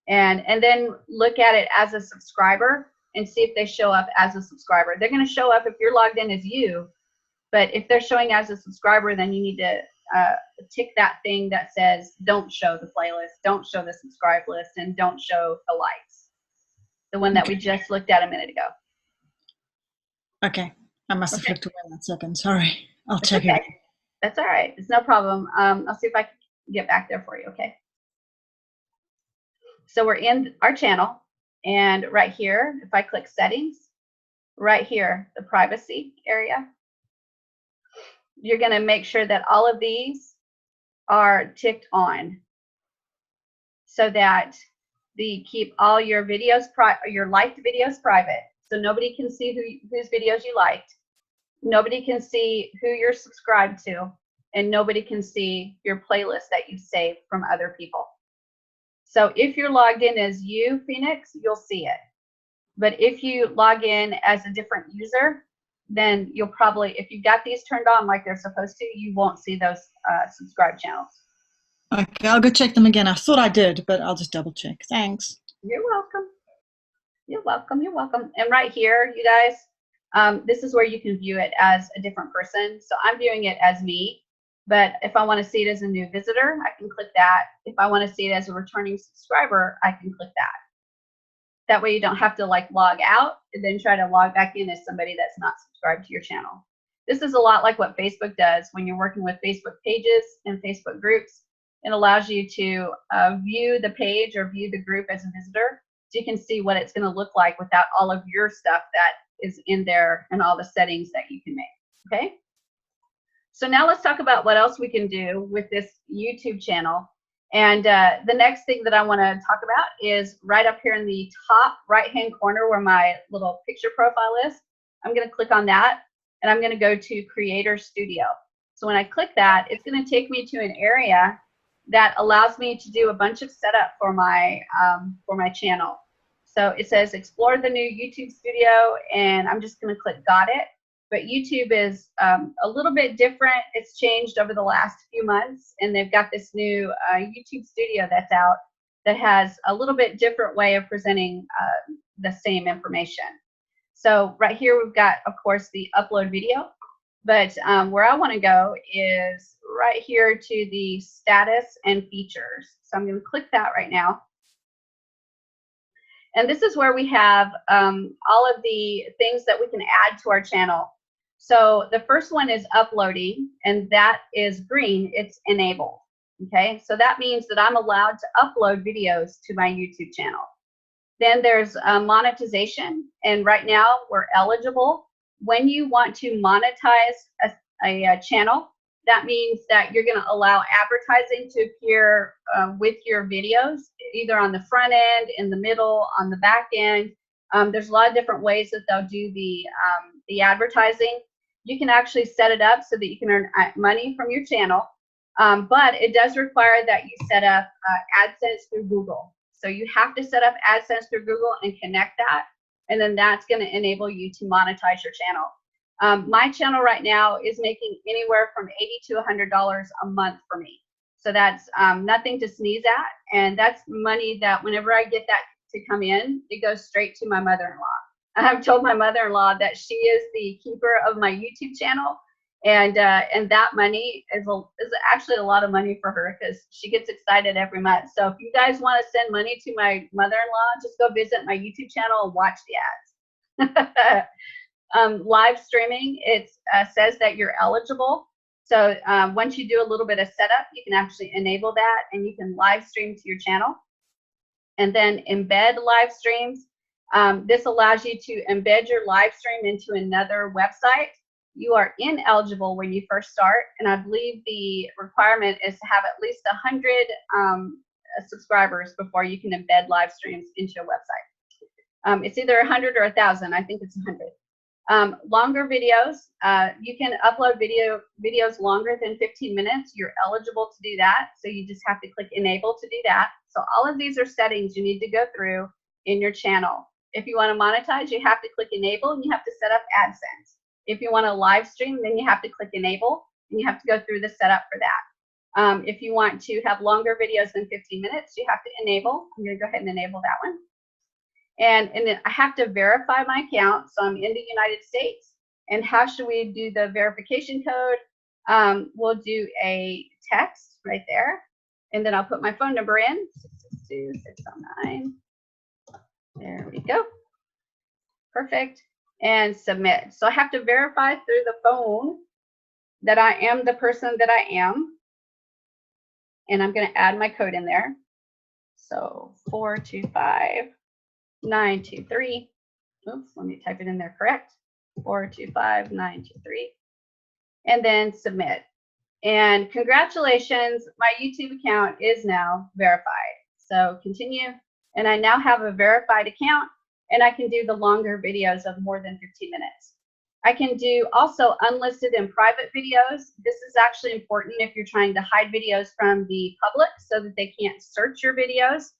and then look at it as a subscriber and see if they show up as a subscriber. They're going to show up if you're logged in as you, but if they're showing as a subscriber, then you need to tick that thing that says don't show the playlist, don't show the subscribe list, and don't show the likes, the one that we just looked at a minute ago. Okay, I must have clicked away that second. Sorry, I'll check it. That's all right. It's no problem. I'll see if I can get back there for you. Okay. So we're in our channel, and right here, if I click settings, right here, the privacy area, you're going to make sure that all of these are ticked on so that they keep all your videos, your liked videos private. So nobody can see whose videos you liked. Nobody can see who you're subscribed to, and nobody can see your playlist that you've saved from other people. So if you're logged in as you, Phoenix, you'll see it. But if you log in as a different user, then you'll probably, if you've got these turned on like they're supposed to, you won't see those subscribe channels. Okay, I'll go check them again. I thought I did, but I'll just double check. Thanks. You're welcome. You're welcome. You're welcome. And right here, you guys, this is where you can view it as a different person. So I'm viewing it as me, but if I want to see it as a new visitor, I can click that. If I want to see it as a returning subscriber, I can click that. That way you don't have to like log out and then try to log back in as somebody that's not subscribed to your channel. This is a lot like what Facebook does when you're working with Facebook pages and Facebook groups. It allows you to view the page or view the group as a visitor, so you can see what it's going to look like without all of your stuff that is in there and all the settings that you can make. Okay. So now let's talk about what else we can do with this YouTube channel. And the next thing that I want to talk about is right up here in the top right-hand corner where my little picture profile is. I'm going to click on that, and I'm going to go to Creator Studio. So when I click that, it's going to take me to an area that allows me to do a bunch of setup for my channel. So it says explore the new YouTube studio, and I'm just going to click got it. But YouTube is a little bit different. It's changed over the last few months, and they've got this new YouTube studio that's out that has a little bit different way of presenting the same information. So right here we've got, of course, the upload video. But where I want to go is right here to the status and features. So I'm going to click that right now. And this is where we have all of the things that we can add to our channel. So the first one is uploading, and that is green. It's enabled. Okay, so that means that I'm allowed to upload videos to my YouTube channel. Then there's monetization, and right now we're eligible. When you want to monetize a channel, that means that you're going to allow advertising to appear with your videos, either on the front end, in the middle, on the back end. There's a lot of different ways that they'll do the advertising. You can actually set it up so that you can earn money from your channel, but it does require that you set up AdSense through Google. So you have to set up AdSense through Google and connect that, and then that's going to enable you to monetize your channel. My channel right now is making anywhere from $80 to $100 a month for me. So that's nothing to sneeze at, and that's money that whenever I get that to come in, it goes straight to my mother-in-law. I've told my mother-in-law that she is the keeper of my YouTube channel, and that money is actually a lot of money for her because she gets excited every month. So if you guys want to send money to my mother-in-law, just go visit my YouTube channel and watch the ads. Live streaming, it says that you're eligible. So once you do a little bit of setup, you can actually enable that, and you can live stream to your channel. And then embed live streams. This allows you to embed your live stream into another website. You are ineligible when you first start, and I believe the requirement is to have at least 100 subscribers before you can embed live streams into a website. It's either 100 or 1,000. I think it's 100. Longer videos. You can upload videos longer than 15 minutes. You're eligible to do that, so you just have to click enable to do that. So all of these are settings you need to go through in your channel. If you want to monetize, you have to click enable, and you have to set up AdSense. If you want to live stream, then you have to click enable, and you have to go through the setup for that. If you want to have longer videos than 15 minutes, you have to enable. I'm going to go ahead and enable that one. And then I have to verify my account, so I'm in the United States. And how should we do the verification code? We'll do a text right there, and then I'll put my phone number in, 662-609. There we go. Perfect. And submit. So I have to verify through the phone that I am the person that I am. And I'm going to add my code in there. So 425923. Oops, let me type it in there correct. 425923. And then submit. And congratulations, my YouTube account is now verified. So continue. And I now have a verified account, and I can do the longer videos of more than 15 minutes. I can do also unlisted and private videos. This is actually important if you're trying to hide videos from the public so that they can't search your videos.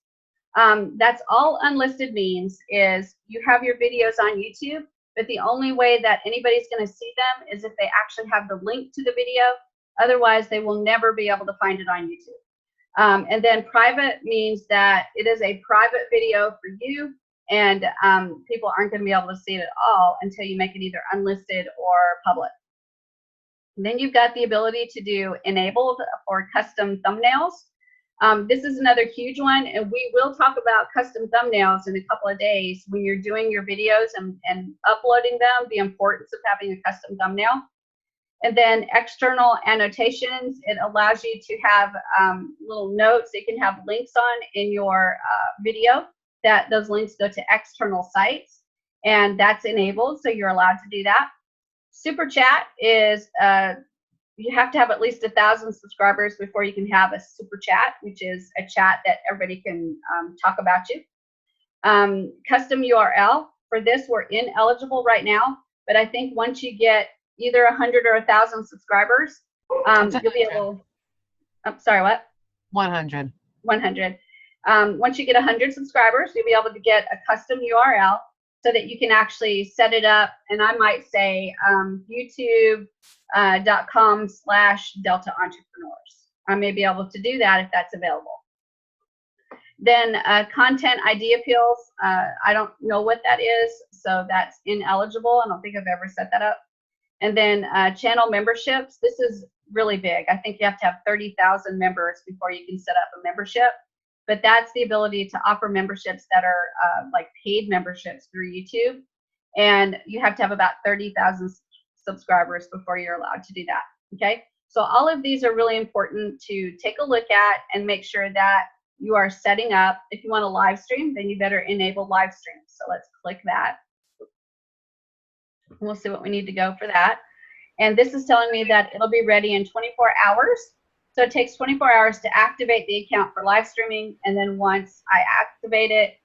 That's all unlisted means is you have your videos on YouTube, but the only way that anybody's going to see them is if they actually have the link to the video. Otherwise, they will never be able to find it on YouTube. And then private means that it is a private video for you, and people aren't going to be able to see it at all until you make it either unlisted or public. And then you've got the ability to do enabled or custom thumbnails. This is another huge one, and we will talk about custom thumbnails in a couple of days when you're doing your videos and uploading them, the importance of having a custom thumbnail. And then external annotations, it allows you to have little notes that you can have links on in your video, that those links go to external sites, and that's enabled, so you're allowed to do that. Super chat is, you have to have at least 1,000 subscribers before you can have a super chat, which is a chat that everybody can talk about you. Custom URL, for this we're ineligible right now, but I think once you get either 100 or 1,000 subscribers, you'll be able, I'm sorry, what? 100. 100. Once you get 100 subscribers, you'll be able to get a custom URL so that you can actually set it up. And I might say youtube.com/Delta Entrepreneurs. I may be able to do that if that's available. Then content ID appeals, I don't know what that is, so that's ineligible. I don't think I've ever set that up. And then channel memberships, this is really big. I think you have to have 30,000 members before you can set up a membership. But that's the ability to offer memberships that are like paid memberships through YouTube. And you have to have about 30,000 subscribers before you're allowed to do that, okay? So all of these are really important to take a look at and make sure that you are setting up. If you want to live stream, then you better enable live stream. So let's click that. We'll see what we need to go for that. And this is telling me that it'll be ready in 24 hours. So it takes 24 hours to activate the account for live streaming. And then once I activate it,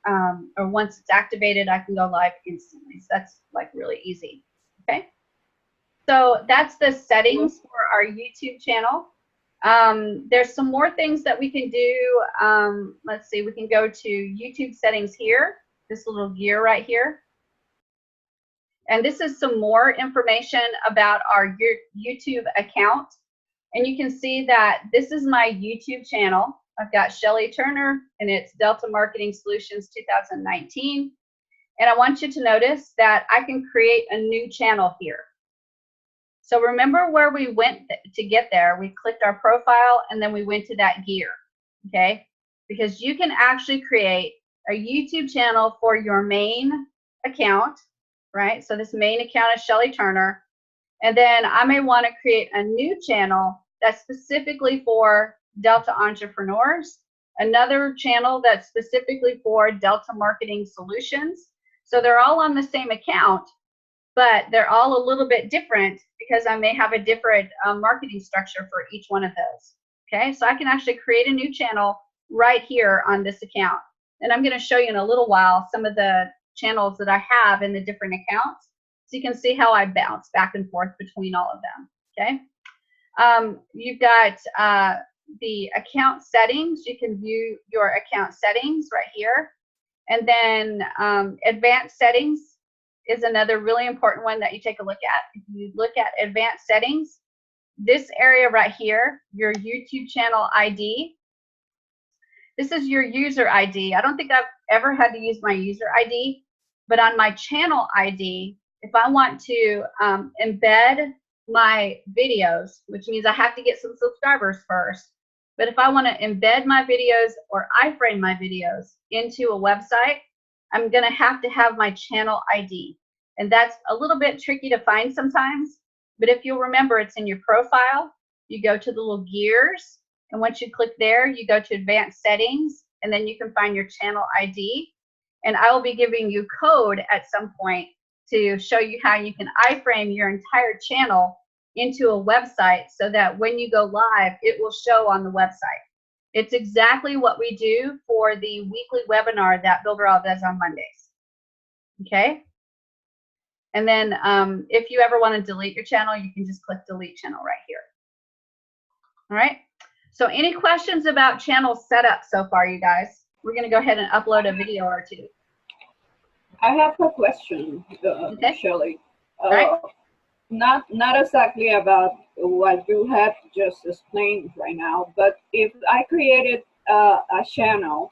or once it's activated, I can go live instantly. So that's like really easy, okay? So that's the settings for our YouTube channel. There's some more things that we can do. Let's see, we can go to YouTube settings here, this little gear right here. And this is some more information about our YouTube account. And you can see that this is my YouTube channel. I've got Shelly Turner, and it's Delta Marketing Solutions 2019. And I want you to notice that I can create a new channel here. So remember where we went to get there. We clicked our profile, and then we went to that gear, okay? Because you can actually create a YouTube channel for your main account, right? So this main account is Shelly Turner. And then I may want to create a new channel that's specifically for Delta Entrepreneurs, another channel that's specifically for Delta Marketing Solutions. So they're all on the same account, but they're all a little bit different because I may have a different marketing structure for each one of those. Okay, so I can actually create a new channel right here on this account. And I'm going to show you in a little while some of the channels that I have in the different accounts. So you can see how I bounce back and forth between all of them, okay? You've got the account settings. You can view your account settings right here. And then advanced settings is another really important one that you take a look at. If you look at advanced settings, this area right here, your YouTube channel ID, this is your user ID. I don't think I've ever had to use my user ID, but on my channel ID, if I want to embed my videos, which means I have to get some subscribers first, but if I want to embed my videos or iframe my videos into a website, I'm going to have my channel ID. And that's a little bit tricky to find sometimes, but if you'll remember, it's in your profile. You go to the little gears, and once you click there, you go to advanced settings, and then you can find your channel ID. And I will be giving you code at some point to show you how you can iframe your entire channel into a website so that when you go live, it will show on the website. It's exactly what we do for the weekly webinar that Bill Burrell does on Mondays. Okay? And then if you ever want to delete your channel, you can just click delete channel right here. All right? So any questions about channel setup so far, you guys? We're going to go ahead and upload a video or two. I have a question, Okay. Shelly. Right. not exactly about what you have just explained right now, but if I created a channel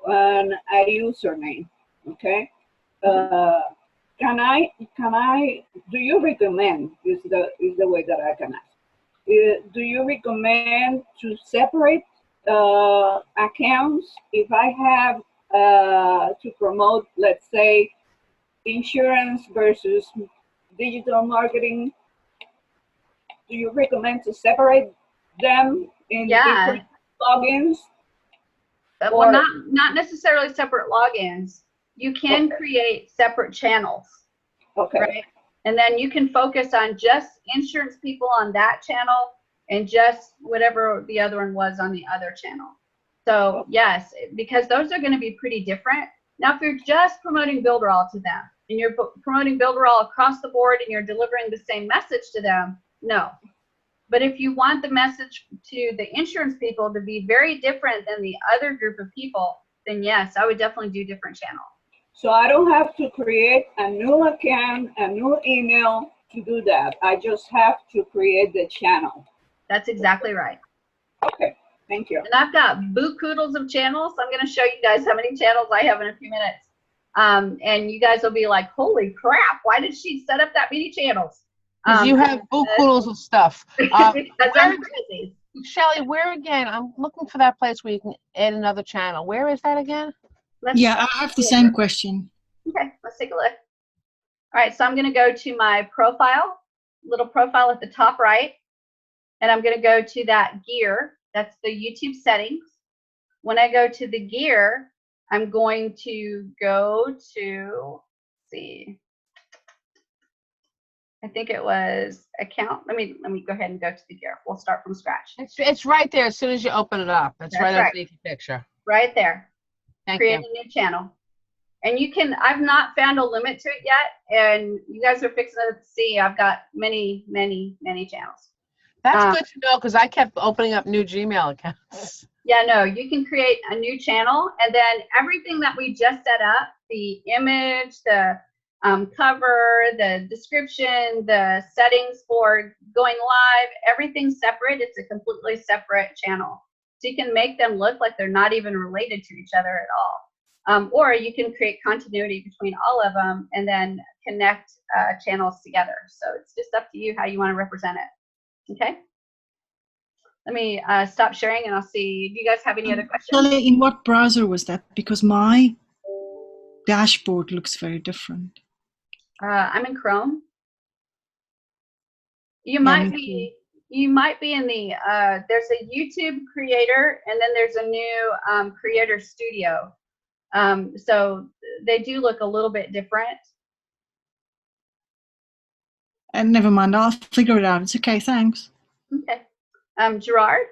and a username, okay, do you recommend, is the way that I can ask, do you recommend to separate accounts if I have to promote, let's say, insurance versus digital marketing? Do you recommend to separate them in different logins? Well, not necessarily separate logins. You can create separate channels. Okay. Right? And then you can focus on just insurance people on that channel and just whatever the other one was on the other channel. So yes, because those are going to be pretty different. Now, if you're just promoting Builderall to them and you're promoting Builderall across the board and you're delivering the same message to them, no. But if you want the message to the insurance people to be very different than the other group of people, then yes, I would definitely do different channels. So I don't have to create a new account, a new email to do that. I just have to create the channel. That's exactly right. Okay, thank you. And I've got boo-koodles of channels. I'm going to show you guys how many channels I have in a few minutes. And you guys will be like, holy crap, why did she set up that many channels? Because you have boo-koodles of stuff. Because I'm crazy. Shelly, where again? I'm looking for that place where you can add another channel. Where is that again? Yeah, I have the same question. Okay, let's take a look. All right, so I'm going to go to my profile, little profile at the top right, and I'm going to go to that gear. That's the YouTube settings. When I go to the gear, I'm going to go to, let's see, I think it was account. Let me go ahead and go to the gear. We'll start from scratch. It's right there as soon as you open it up. It's right underneath the picture. Right there. Create a new channel. And you can, I've not found a limit to it yet, and you guys are fixing to see I've got many, many, many channels. That's good to know, because I kept opening up new Gmail accounts. Yeah, no, you can create a new channel, and then everything that we just set up, the image, the cover, the description, the settings for going live, everything's separate. It's a completely separate channel. So you can make them look like they're not even related to each other at all. Or you can create continuity between all of them and then connect channels together. So it's just up to you how you want to represent it. Okay? Let me stop sharing and I'll see. Do you guys have any other questions? Shelly, in what browser was that? Because my dashboard looks very different. I'm in Chrome. You might be. You might be in the, there's a YouTube creator and then there's a new creator studio. So they do look a little bit different. And never mind, I'll figure it out. It's okay, thanks. Okay. Gerard,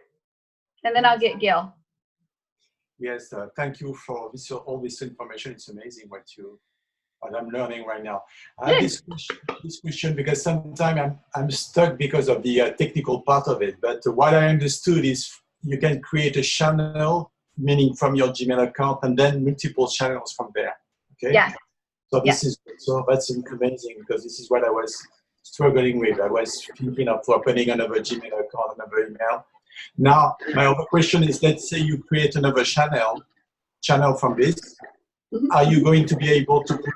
and then I'll get Gil. Yes, thank you for all this information. It's amazing what I'm learning right now. I have this question because sometimes I'm stuck because of the technical part of it. But what I understood is you can create a channel, meaning from your Gmail account, and then multiple channels from there. Okay. Yes. So that's amazing, because this is what I was struggling with. I was thinking of opening another Gmail account, another email. Now my other question is: let's say you create another channel from this. Mm-hmm. Are you going to be able to put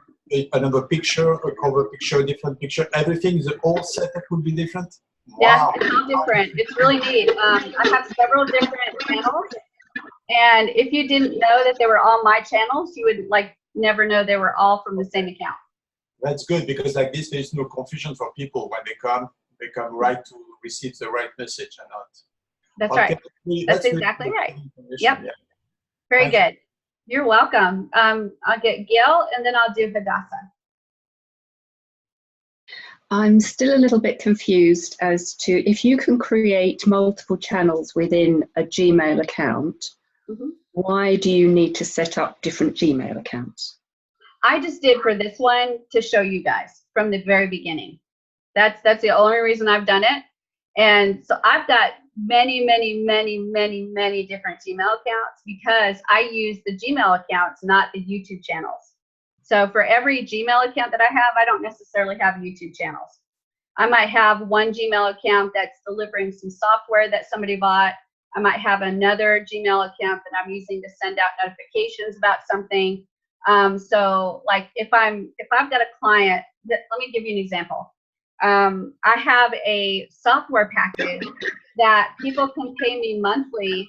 another picture, a cover picture, different picture, everything, the whole setup will be different? Wow. Yes, it's all different. It's really neat. I have several different channels, and if you didn't know that they were all my channels, you would never know they were all from the same account. That's good, because like this, there's no confusion for people when they come right to receive the right message and not. That's right. That's exactly right. Yep. Yeah. Very good. You're welcome. I'll get Gil and then I'll do Hadassah. I'm still a little bit confused as to if you can create multiple channels within a Gmail account, why do you need to set up different Gmail accounts? I just did for this one to show you guys from the very beginning. That's the only reason I've done it. And so I've got many, many, many, many, many different Gmail accounts because I use the Gmail accounts, not the YouTube channels. So for every Gmail account that I have, I don't necessarily have YouTube channels. I might have one Gmail account that's delivering some software that somebody bought. I might have another Gmail account that I'm using to send out notifications about something. So like if I've got a client that, let me give you an example. I have a software package that people can pay me monthly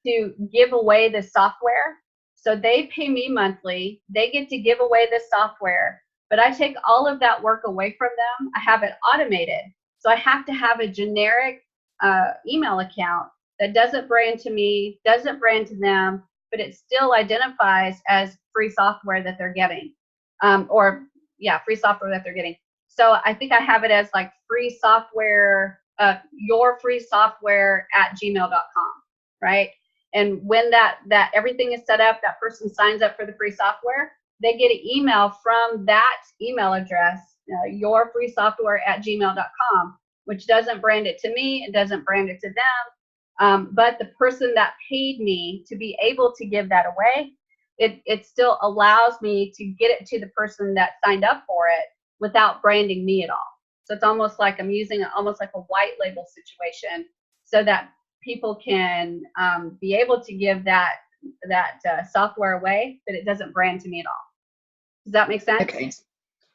to give away the software. So they pay me monthly, they get to give away the software, but I take all of that work away from them. I have it automated. So I have to have a generic email account that doesn't brand to me, doesn't brand to them, but it still identifies as free software that they're getting. Free software that they're getting. So I think I have it as like free software, your free software at gmail.com, right? And when that everything is set up, that person signs up for the free software, they get an email from that email address, your free software at gmail.com, which doesn't brand it to me, it doesn't brand it to them. But the person that paid me to be able to give that away, it still allows me to get it to the person that signed up for it without branding me at all. So it's almost like I'm using almost like a white label situation so that people can be able to give that software away, but it doesn't brand to me at all. Does that make sense? Okay.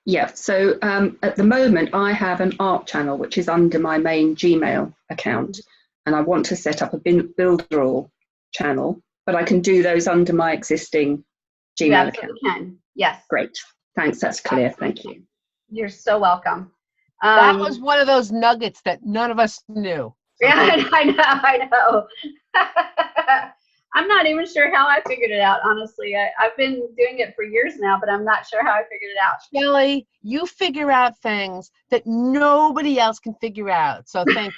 Yeah, so at the moment I have an art channel which is under my main Gmail account, and I want to set up a Builderall channel, but I can do those under my existing Gmail account. Can. Yes. Great. Thanks, that's clear. Thank you. You're so welcome. That was one of those nuggets that none of us knew. Yeah, I know. I'm not even sure how I figured it out, honestly. I've been doing it for years now, but I'm not sure how I figured it out. Shelly, you figure out things that nobody else can figure out. So thank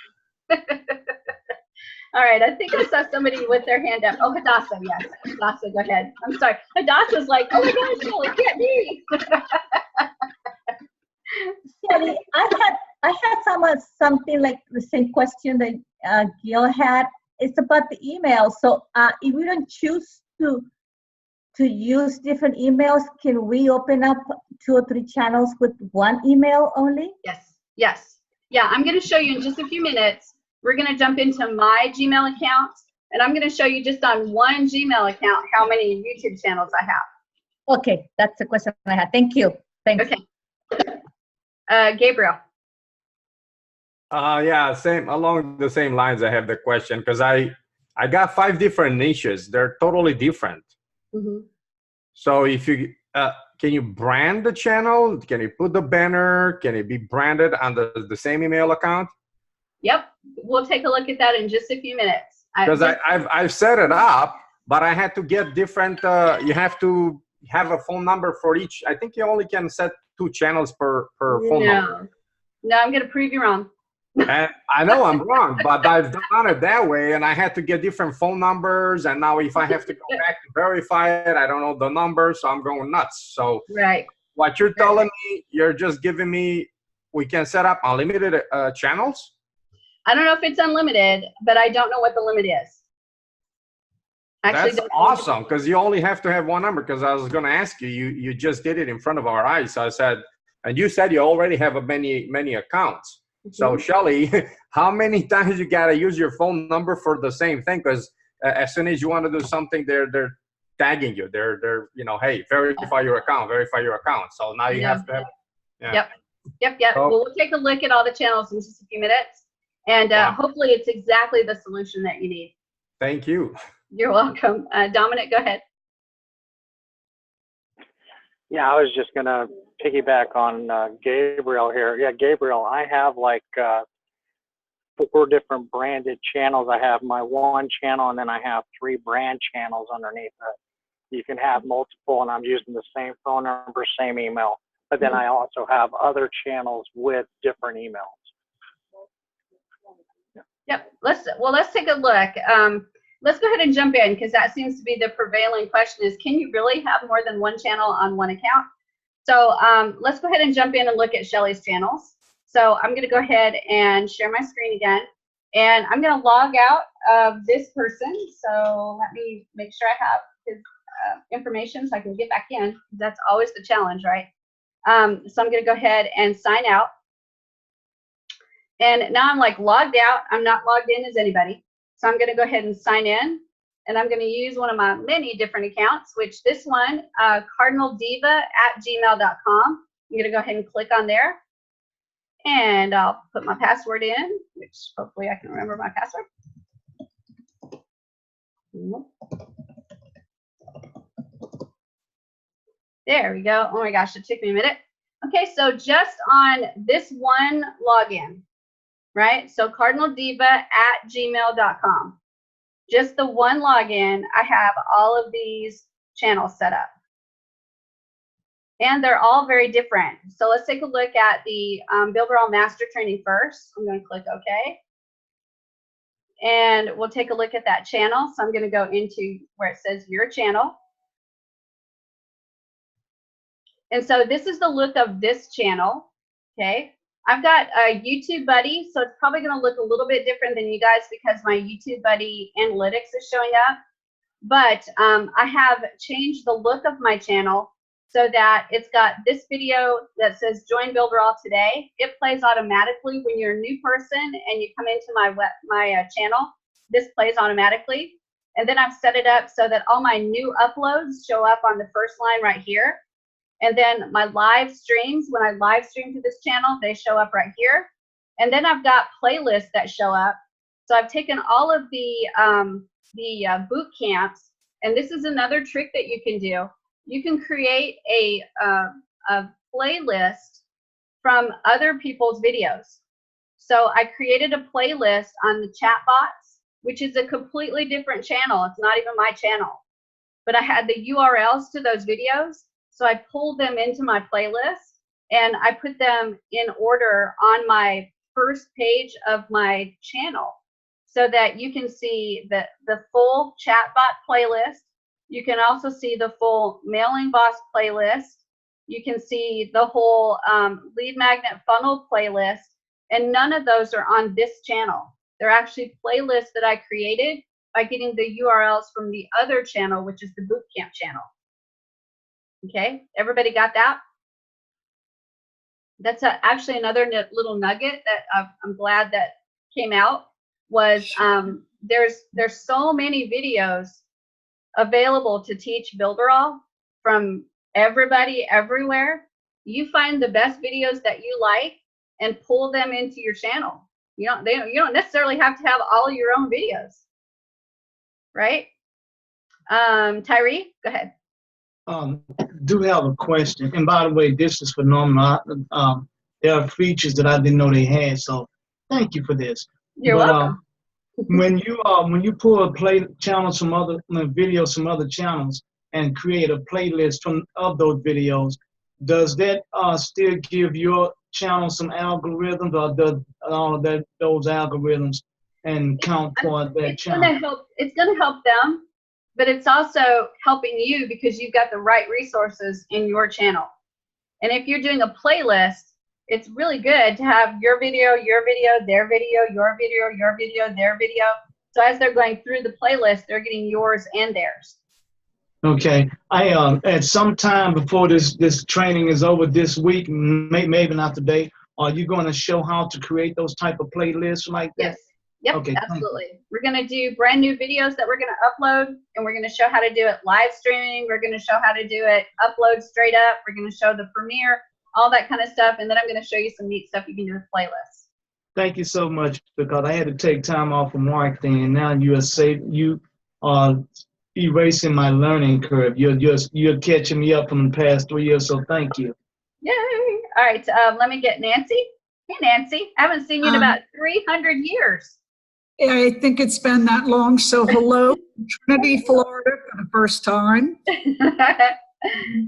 you. All right, I think I saw somebody with their hand up. Oh, Hadassah, yes. Hadassah, go ahead. I'm sorry. Hadassah's like, oh my gosh, Shelly, get me. Shelly, I had something like the same question that Gil had. It's about the email. So if we don't choose to use different emails, can we open up 2 or 3 channels with one email only? Yes, yes. Yeah, I'm going to show you in just a few minutes. We're going to jump into my Gmail account, and I'm going to show you just on one Gmail account how many YouTube channels I have. Okay, that's the question I had. Thank you. Thanks. Okay. Gabriel. Yeah, along the same lines. I have the question because I got 5 different niches. They're totally different. Mm-hmm. So if you can you brand the channel? Can you put the banner? Can it be branded on the same email account? Yep, we'll take a look at that in just a few minutes. Because I've set it up, but I had to get different. You have to have a phone number for each. I think you only can set 2 channels per phone number. No, I'm going to prove you wrong. And I know I'm wrong, but I've done it that way, and I had to get different phone numbers. And now, if I have to go back to verify it, I don't know the number, so I'm going nuts. So, right. What you're telling me, you're just giving me, we can set up unlimited channels. I don't know if it's unlimited, but I don't know what the limit is. Actually, that's awesome because you only have to have one number. Because I was going to ask you, you just did it in front of our eyes. So I said, and you said you already have many accounts. So Shelly, how many times you gotta use your phone number for the same thing? Because as soon as you want to do something, they're tagging you. They're hey, verify your account. So now you have to have. Yeah. Yep. So, well, we'll take a look at all the channels in just a few minutes, and hopefully it's exactly the solution that you need. Thank you. You're welcome. Dominic, go ahead. Yeah, I was just gonna piggyback on Gabriel here. Yeah, Gabriel, I have like 4 different branded channels. I have my one channel, and then I have 3 brand channels underneath it. You can have multiple, and I'm using the same phone number, same email. But then I also have other channels with different emails. Yep. Let's take a look. Let's go ahead and jump in because that seems to be the prevailing question: is can you really have more than one channel on one account? So let's go ahead and jump in and look at Shelly's channels. So I'm going to go ahead and share my screen again, and I'm going to log out of this person. So let me make sure I have his information so I can get back in. That's always the challenge, right? So I'm going to go ahead and sign out. And now I'm like logged out. I'm not logged in as anybody. So I'm going to go ahead and sign in. And I'm going to use one of my many different accounts, which this one, cardinaldiva@gmail.com. I'm going to go ahead and click on there. And I'll put my password in, which hopefully I can remember my password. There we go. Oh my gosh, it took me a minute. Okay, so just on this one login, right? So cardinaldiva@gmail.com. Just the one login, I have all of these channels set up. And they're all very different. So let's take a look at the Builderall Master Training first. I'm going to click OK. And we'll take a look at that channel. So I'm going to go into where it says your channel. And so this is the look of this channel. Okay. I've got a YouTube Buddy, so it's probably going to look a little bit different than you guys because my YouTube Buddy analytics is showing up. But I have changed the look of my channel so that it's got this video that says Join Builderall today. It plays automatically when you're a new person and you come into my channel. This plays automatically. And then I've set it up so that all my new uploads show up on the first line right here. And then my live streams, when I live stream to this channel, they show up right here. And then I've got playlists that show up. So I've taken all of the boot camps, and this is another trick that you can do. You can create a playlist from other people's videos. So I created a playlist on the chatbots, which is a completely different channel. It's not even my channel. But I had the URLs to those videos. So I pulled them into my playlist and I put them in order on my first page of my channel so that you can see the full chatbot playlist. You can also see the full Mailing Boss playlist. You can see the whole lead magnet funnel playlist, and none of those are on this channel. They're actually playlists that I created by getting the URLs from the other channel, which is the bootcamp channel. Okay, everybody got that? That's actually another little nugget that I'm glad that came out was there's so many videos available to teach Builderall from everybody everywhere. You find the best videos that you like and pull them into your channel. You don't necessarily have to have all your own videos, right? Tyree, go ahead. Do have a question, and by the way, this is phenomenal. There are features that I didn't know they had, so thank you for this. You're welcome. When you pull a play channels from other videos from other channels and create a playlist of those videos, does that still give your channel some algorithms, or does all of those algorithms and count for that channel? It's going to help them. But it's also helping you because you've got the right resources in your channel. And if you're doing a playlist, it's really good to have your video, their video, your video, your video, their video. So as they're going through the playlist, they're getting yours and theirs. Okay. I at some time before this training is over this week, maybe not today, are you going to show how to create those type of playlists like that? Yes. Yep, okay, absolutely. We're going to do brand new videos that we're going to upload, and we're going to show how to do it live streaming. We're going to show how to do it upload straight up. We're going to show the premiere, all that kind of stuff, and then I'm going to show you some neat stuff you can do with playlists. Thank you so much, because I had to take time off from marketing, and now you are erasing my learning curve. You're catching me up from the past 3 years, so thank you. Yay! All right, let me get Nancy. Hey, Nancy. I haven't seen you in about 300 years. I think it's been that long. So hello, Trinity, Florida for the first time.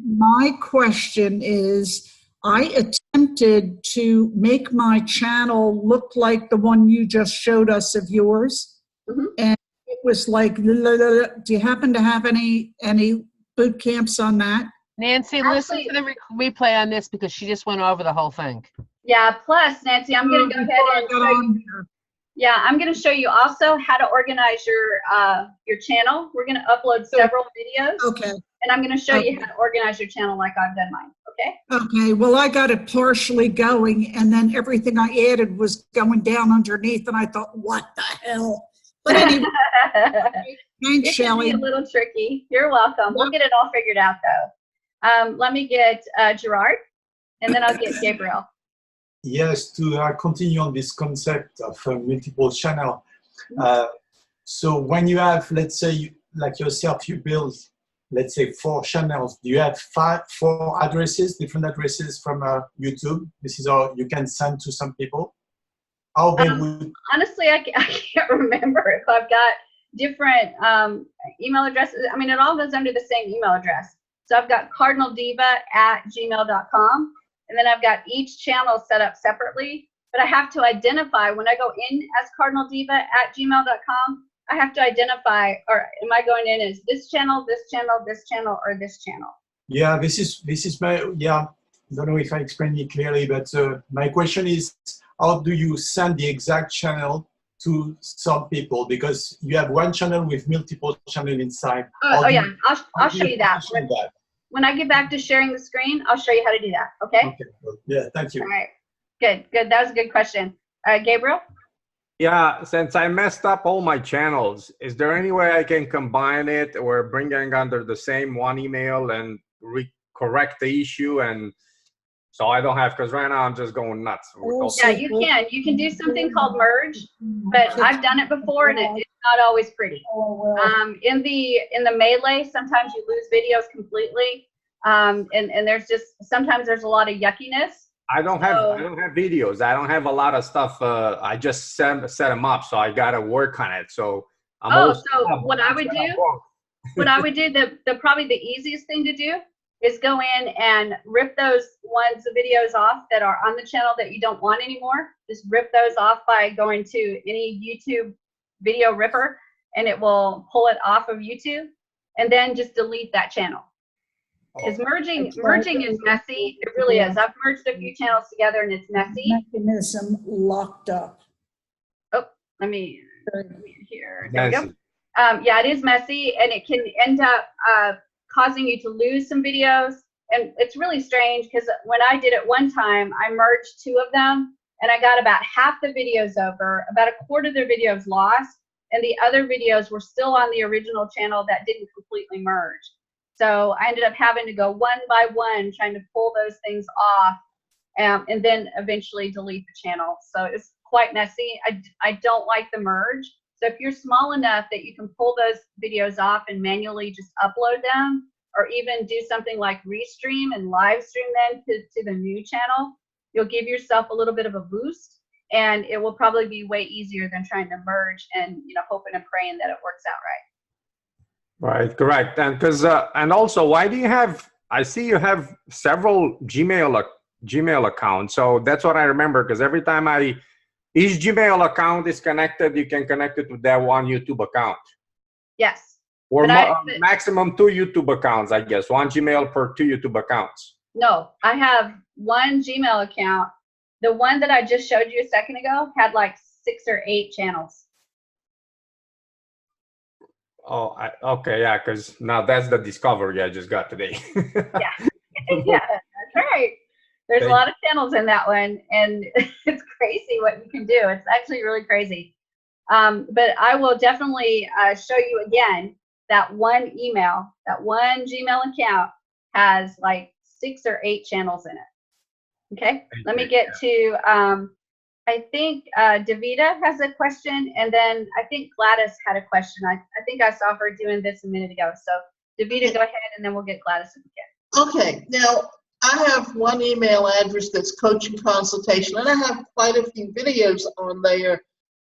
My question is, I attempted to make my channel look like the one you just showed us of yours. And it was like, do you happen to have any boot camps on that? Nancy, listen to the replay on this because she just went over the whole thing. Yeah, plus, Nancy, I'm going to go ahead and show you. Yeah, I'm going to show you also how to organize your channel. We're going to upload several videos. Okay. And I'm going to show you how to organize your channel like I've done mine. Okay. Okay, well, I got it partially going, and then everything I added was going down underneath, and I thought, what the hell? But anyway, thanks, It can Shelley. be a little tricky. You're welcome. We'll get it all figured out, though. Let me get Gerard, and then I'll get Gabriel. Yes, to continue on this concept of multiple channel. So when you have, let's say, like yourself, you build, let's say, 4 channels. Do you have 4 addresses, different addresses from YouTube? This is all you can send to some people. How they would? Honestly, I can't remember if I've got different email addresses. I mean, it all goes under the same email address. So I've got cardinaldiva@gmail.com, and then I've got each channel set up separately. But I have to identify when I go in as cardinaldiva@gmail.com. I have to identify, or am I going in as this channel, this channel, this channel, or this channel? Yeah, this is my, yeah, I don't know if I explained it clearly, but my question is, how do you send the exact channel to some people? Because you have one channel with multiple channels inside. Yeah, I'll show you that. When I get back to sharing the screen, I'll show you how to do that, okay? Okay, yeah, thank you. All right, good. That was a good question. Gabriel? Yeah, since I messed up all my channels, is there any way I can combine it or bring it under the same one email and correct the issue? And so I don't have, because right now I'm just going nuts. Yeah, you can. You can do something called merge, but I've done it before and it's not always pretty. In the melee, sometimes you lose videos completely, and there's just sometimes there's a lot of yuckiness. I don't have videos. I don't have a lot of stuff. I just set them up, so I gotta work on it. So what I would do, probably the easiest thing to do is go in and rip those videos off that are on the channel that you don't want anymore. Just rip those off by going to any YouTube video ripper, and it will pull it off of YouTube, and then just delete that channel. Because merging is messy. It really is. I've merged a few channels together and it's messy. Mechanism locked up. Oh, let me here. There we go. Yeah, it is messy, and it can end up causing you to lose some videos. And it's really strange because when I did it one time, I merged 2 of them, and I got about half the videos over. About a quarter of their videos lost, and the other videos were still on the original channel that didn't completely merge. So I ended up having to go one by one, trying to pull those things off, and then eventually delete the channel. So it's quite messy. I don't like the merge. So if you're small enough that you can pull those videos off and manually just upload them, or even do something like restream and live stream them to the new channel, you'll give yourself a little bit of a boost, and it will probably be way easier than trying to merge and hoping and praying that it works out right. Right, correct. And because and also, why do you have? I see you have several Gmail accounts. So that's what I remember. Because every time each Gmail account is connected, you can connect it with that one YouTube account. Yes. Or maximum 2 YouTube accounts, I guess. 1 Gmail per 2 YouTube accounts. No, I have 1 Gmail account. The one that I just showed you a second ago had like 6 or 8 channels. Oh, okay, yeah, because now that's the discovery I just got today. Yeah, that's right. There's a lot of channels in that one, and it's crazy what you can do. It's actually really crazy. But I will definitely show you again that one email, that one Gmail account has like 6 or 8 channels in it. Okay, let me get to I think Davida has a question, and then I think Gladys had a question. I think I saw her doing this a minute ago. So Davida, go ahead, and then we'll get Gladys again. Okay, now I have one email address that's coaching consultation, and I have quite a few videos on there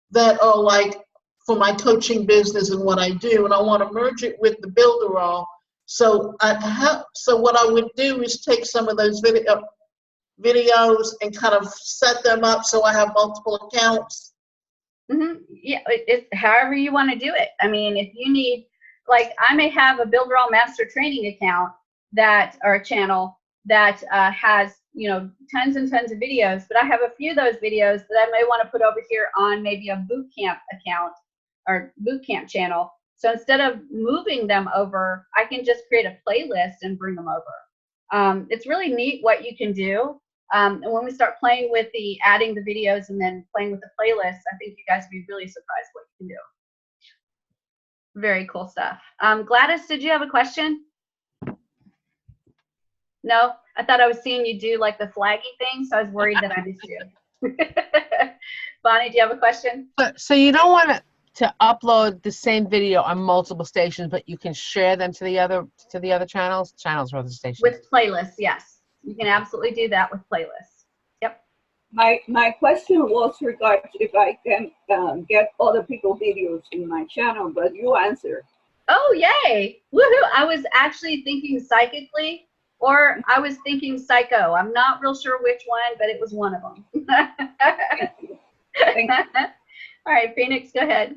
that are like for my coaching business and what I do, and I want to merge it with the Builderall. So what I would do is take some of those videos and kind of set them up so I have multiple accounts. Yeah, it's however you want to do it. I mean, if you need, like, I may have a Builderall Master Training account or a channel that has tons and tons of videos, but I have a few of those videos that I may want to put over here on maybe a boot camp account or boot camp channel. So instead of moving them over, I can just create a playlist and bring them over. It's really neat what you can do. And when we start playing with the adding the videos and then playing with the playlists, I think you guys will be really surprised what you can do. Very cool stuff. Gladys, did you have a question? No, I thought I was seeing you do like the flaggy thing, so I was worried that I missed you. Bonnie, do you have a question? So you don't want to upload the same video on multiple stations, but you can share them to the other channels or other stations? With playlists, yes. You can absolutely do that with playlists. Yep. My question was regarding if I can get other people's videos in my channel, but you answered. Oh, yay. Woohoo. I was actually thinking psychically, or I was thinking psycho. I'm not real sure which one, but it was one of them. Thank you. All right, Phoenix, go ahead.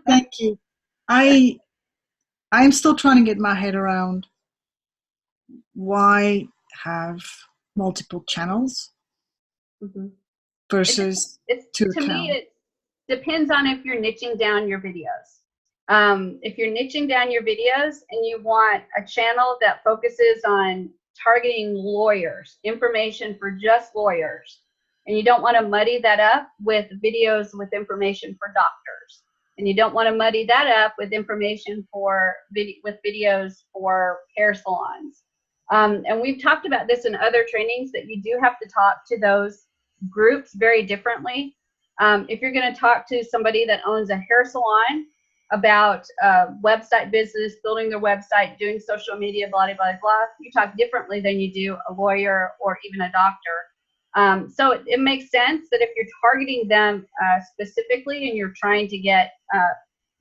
Thank you. I'm still trying to get my head around why have multiple channels versus two accounts. To me, it depends on if you're niching down your videos. If you're niching down your videos and you want a channel that focuses on targeting lawyers, information for just lawyers, and you don't want to muddy that up with videos with information for doctors, and you don't want to muddy that up with information for videos for hair salons. And we've talked about this in other trainings, that you do have to talk to those groups very differently. If you're going to talk to somebody that owns a hair salon about website business, building their website, doing social media, blah, blah, blah, blah, you talk differently than you do a lawyer or even a doctor. So it makes sense that if you're targeting them specifically and you're trying to get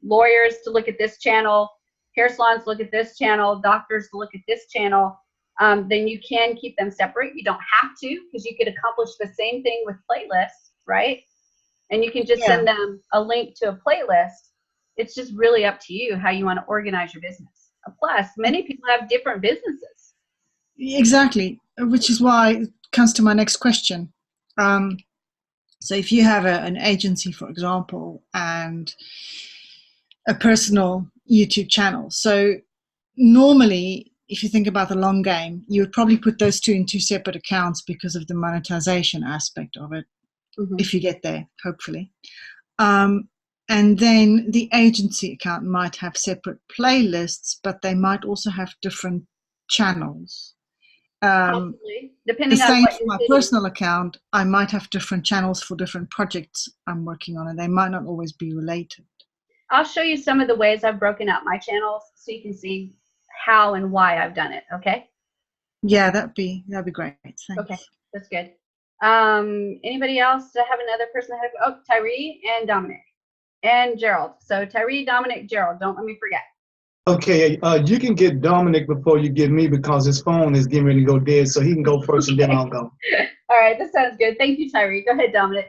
lawyers to look at this channel, hair salons to look at this channel, doctors to look at this channel, then you can keep them separate. You don't have to, because you could accomplish the same thing with playlists, right? And you can just send them a link to a playlist. It's just really up to you how you want to organize your business. Plus, many people have different businesses. Exactly, which is why it comes to my next question. So if you have an agency, for example, and a personal YouTube channel, so normally, if you think about the long game, you would probably put those two in two separate accounts because of the monetization aspect of it, if you get there, hopefully. And then the agency account might have separate playlists, but they might also have different channels. Possibly, depending the on same what for you're my doing. personal account, I might have different channels for different projects I'm working on, and they might not always be related. I'll show you some of the ways I've broken out my channels so you can see how and why I've done it, okay? Yeah, that'd be great. Thanks. Okay, that's good. Anybody else? Do I have another person that had, oh, Tyree and Dominic and Gerald. So Tyree, Dominic, Gerald, don't let me forget. Okay, you can get Dominic before you get me because his phone is getting ready to go dead, so he can go first and then I'll go. All right, that sounds good. Thank you, Tyree. Go ahead, Dominic.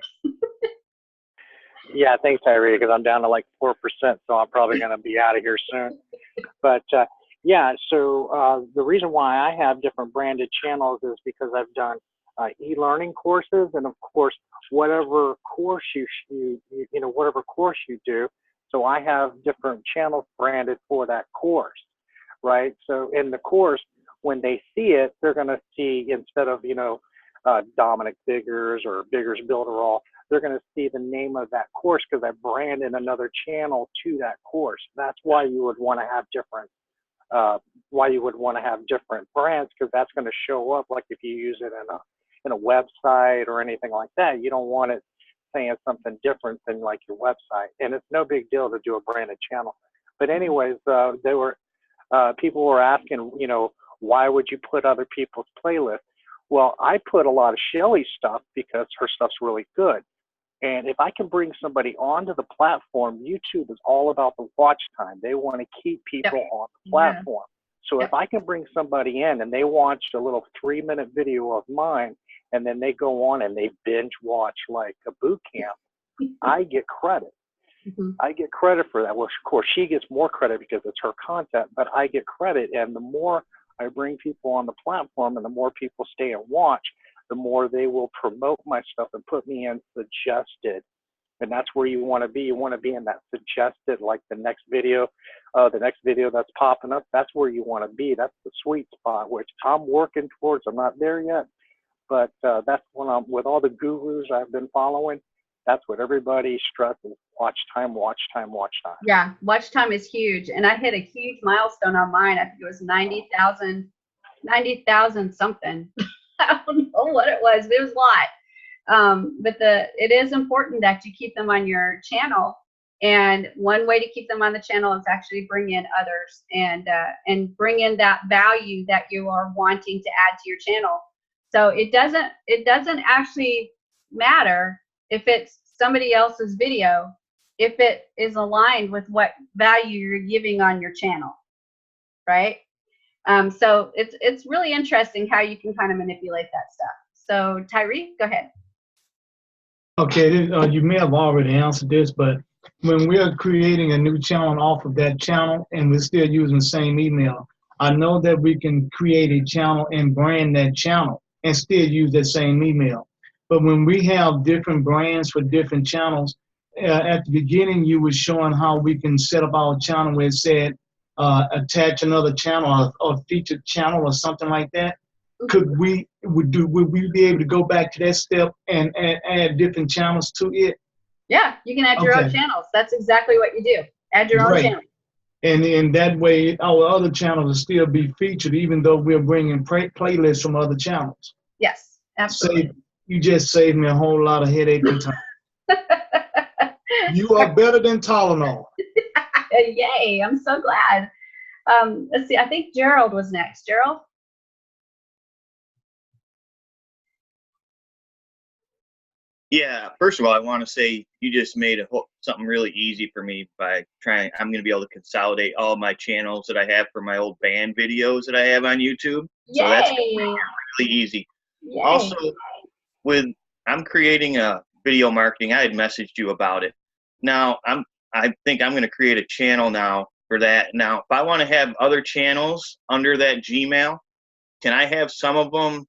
Yeah, thanks, Tyree, because I'm down to like 4%, so I'm probably going to be out of here soon. But yeah, so the reason why I have different branded channels is because I've done e-learning courses, and of course, whatever course you whatever course you do. So I have different channels branded for that course, right? So in the course, when they see it, they're going to see, instead of Dominic Biggers or Biggers Builder All, they're going to see the name of that course because I brand in another channel to that course. That's why you would want to have different brands, because that's going to show up. Like if you use it in a website or anything like that, you don't want it saying something different than like your website. And it's no big deal to do a branded channel. But anyways, people were asking, why would you put other people's playlists? Well, I put a lot of Shelly's stuff because her stuff's really good. And if I can bring somebody onto the platform, YouTube is all about the watch time. They want to keep people on the platform. So if I can bring somebody in and they watch a little 3-minute video of mine, and then they go on and they binge watch like a boot camp, I get credit. I get credit for that. Well, of course, she gets more credit because it's her content, but I get credit. And the more I bring people on the platform and the more people stay and watch, the more they will promote my stuff and put me in suggested And that's where you want to be. You want to be in that suggested, like the next video that's popping up. That's where you want to be. That's the sweet spot, which I'm working towards. I'm not there yet, but that's when I'm with all the gurus I've been following. That's what everybody stresses: watch time, watch time, watch time. Yeah, watch time is huge, and I hit a huge milestone on mine. I think it was 90,000 something. I don't know what it was, but it was a lot. But it is important that you keep them on your channel, and one way to keep them on the channel is actually bring in others and bring in that value that you are wanting to add to your channel. So it doesn't actually matter if it's somebody else's video, if it is aligned with what value you're giving on your channel, right? So it's really interesting how you can kind of manipulate that stuff. So Tyree, go ahead. Okay, you may have already answered this, but when we're creating a new channel off of that channel and we're still using the same email, I know that we can create a channel and brand that channel and still use that same email. But when we have different brands for different channels, at the beginning you were showing how we can set up our channel where it said attach another channel or featured channel or something like that. Would we be able to go back to that step and add different channels to it? Yeah, you can add your own channels. That's exactly what you do. Add your own channel. And in that way, our other channels will still be featured, even though we're bringing playlists from other channels. Yes, absolutely. You just saved me a whole lot of headache and time. You are better than Tylenol. Yay, I'm so glad. Let's see, I think Gerald was next. Gerald? Yeah, first of all, I want to say you just made something really easy for me by trying. I'm going to be able to consolidate all my channels that I have for my old band videos that I have on YouTube. Yay. So that's really easy. Yay. Also, I'm creating a video marketing. I had messaged you about it. Now I think I'm going to create a channel now for that. Now, if I want to have other channels under that Gmail, can I have some of them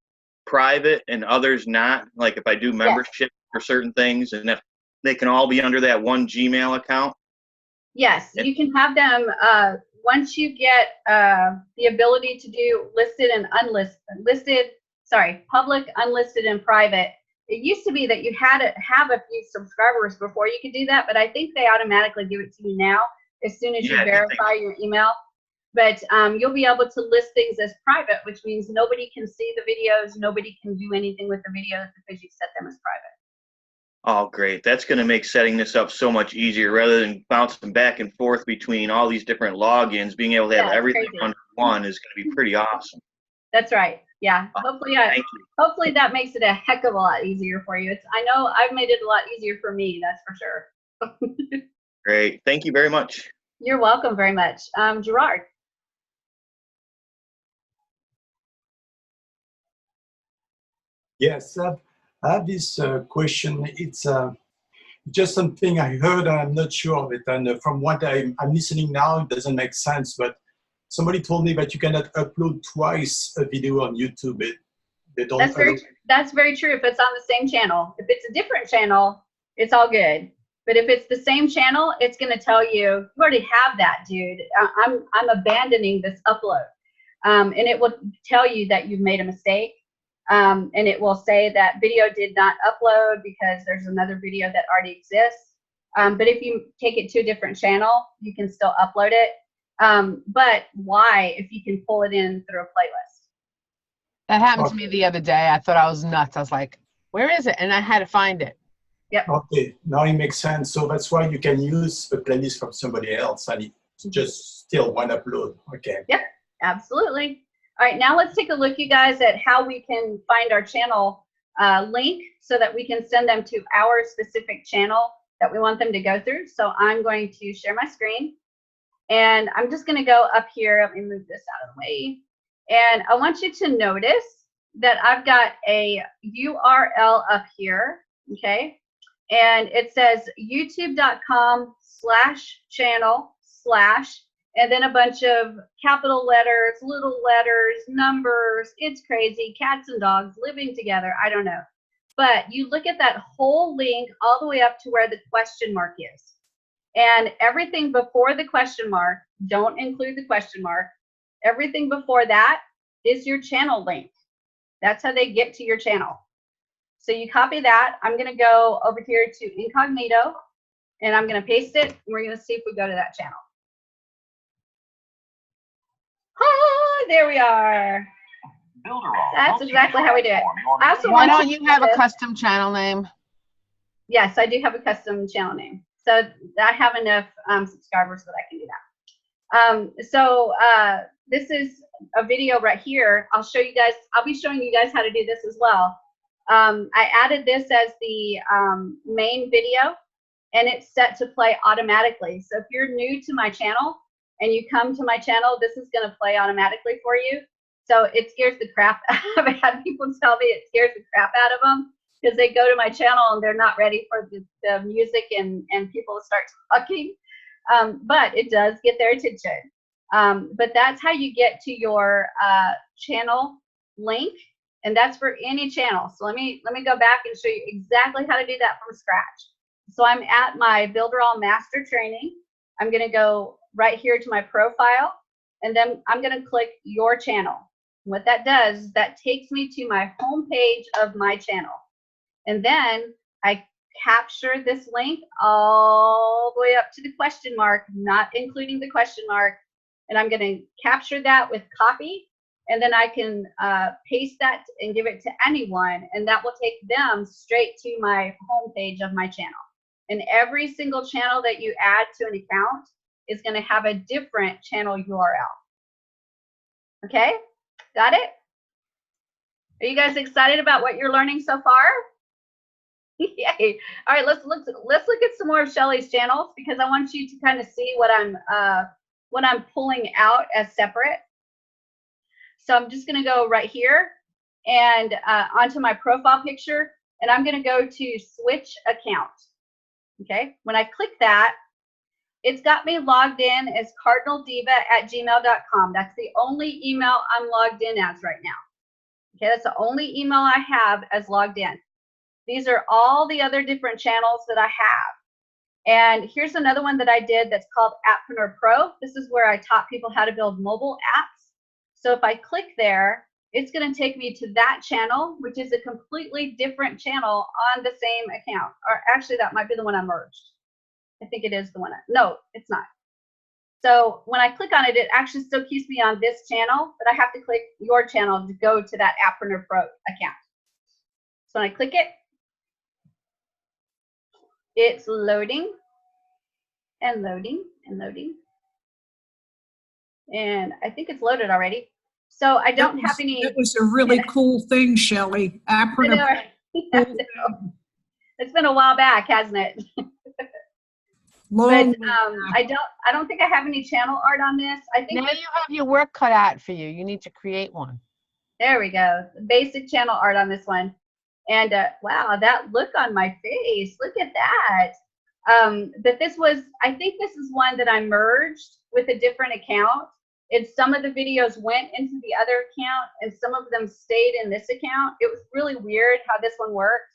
private and others not? Like if I do membership for certain things, and if they can all be under that one Gmail account? Yes, you can have them once you get the ability to do listed and unlisted, public, unlisted, and private. It used to be that you had to have a few subscribers before you could do that, but I think they automatically give it to you now as soon as you verify your email. But you'll be able to list things as private, which means nobody can see the videos, nobody can do anything with the videos because you set them as private. Oh, great. That's going to make setting this up so much easier rather than bouncing back and forth between all these different logins. Being able to have everything under one is going to be pretty awesome. That's right. Yeah. Hopefully that makes it a heck of a lot easier for you. I know I've made it a lot easier for me, that's for sure. Great. Thank you very much. You're welcome very much. Gerard. Yes, I have this question. It's just something I heard, and I'm not sure of it. And from what I'm listening now, it doesn't make sense. But somebody told me that you cannot upload twice a video on YouTube. That's very true if it's on the same channel. If it's a different channel, it's all good. But if it's the same channel, it's going to tell you, you already have that, dude. I'm abandoning this upload. And it will tell you that you've made a mistake. And it will say that video did not upload because there's another video that already exists. But if you take it to a different channel, you can still upload it. But why if you can pull it in through a playlist? That happened to me the other day. I thought I was nuts. I was like, where is it? And I had to find it. Yep. Okay, now it makes sense. So that's why you can use a playlist from somebody else and it's just still one upload. Okay. Yep, absolutely. All right, now let's take a look, you guys, at how we can find our channel link so that we can send them to our specific channel that we want them to go through. So I'm going to share my screen. And I'm just going to go up here. Let me move this out of the way. And I want you to notice that I've got a URL up here, okay? And it says youtube.com/channel/ and then a bunch of capital letters, little letters, numbers. It's crazy. Cats and dogs living together. I don't know. But you look at that whole link all the way up to where the question mark is. And everything before the question mark, don't include the question mark. Everything before that is your channel link. That's how they get to your channel. So you copy that. I'm going to go over here to incognito, and I'm going to paste it, and we're going to see if we go to that channel. Oh, there we are. That's exactly how we do it. Why don't you have a custom channel name? Yes, I do have a custom channel name. So I have enough subscribers that I can do that. This is a video right here. I'll show you guys. I'll be showing you guys how to do this as well. I added this as the main video, and it's set to play automatically. So if you're new to my channel and you come to my channel, this is going to play automatically for you. So it scares the crap out of it. I've had people tell me it scares the crap out of them because they go to my channel and they're not ready for the music and people start talking. But it does get their attention. But that's how you get to your channel link, and that's for any channel. So let me go back and show you exactly how to do that from scratch. So I'm at my Builderall Master Training. I'm going to go right here to my profile, and then I'm going to click your channel. What that does is that takes me to my home page of my channel. And then I capture this link all the way up to the question mark, not including the question mark. And I'm going to capture that with copy. And then I can paste that and give it to anyone. And that will take them straight to my home page of my channel. And every single channel that you add to an account is going to have a different channel URL. Okay? Got it? Are you guys excited about what you're learning so far? Yay. All right, let's look at some more of Shelly's channels, because I want you to kind of see what I'm pulling out as separate. So I'm just going to go right here and onto my profile picture, and I'm going to go to switch account. Okay, when I click that, it's got me logged in as cardinaldiva@gmail.com. That's the only email I'm logged in as right now. Okay, that's the only email I have as logged in. These are all the other different channels that I have. And here's another one that I did that's called Appreneur Pro. This is where I taught people how to build mobile apps. So if I click there, it's going to take me to that channel, which is a completely different channel on the same account. Or actually, that might be the one I merged. I think it is the one. No, it's not. So when I click on it, it actually still keeps me on this channel, but I have to click your channel to go to that Appreneur Pro account. So when I click it, it's loading and loading and loading. And I think it's loaded already. So I don't have any. That was a really cool thing, Shelley. Appreneur. It's been a while back, hasn't it? But I don't think I have any channel art on this. I think now you have your work cut out for you. You need to create one. There we go. Basic channel art on this one. And wow, that look on my face. Look at that. But this was, I think this is one that I merged with a different account. And some of the videos went into the other account and some of them stayed in this account. It was really weird how this one worked.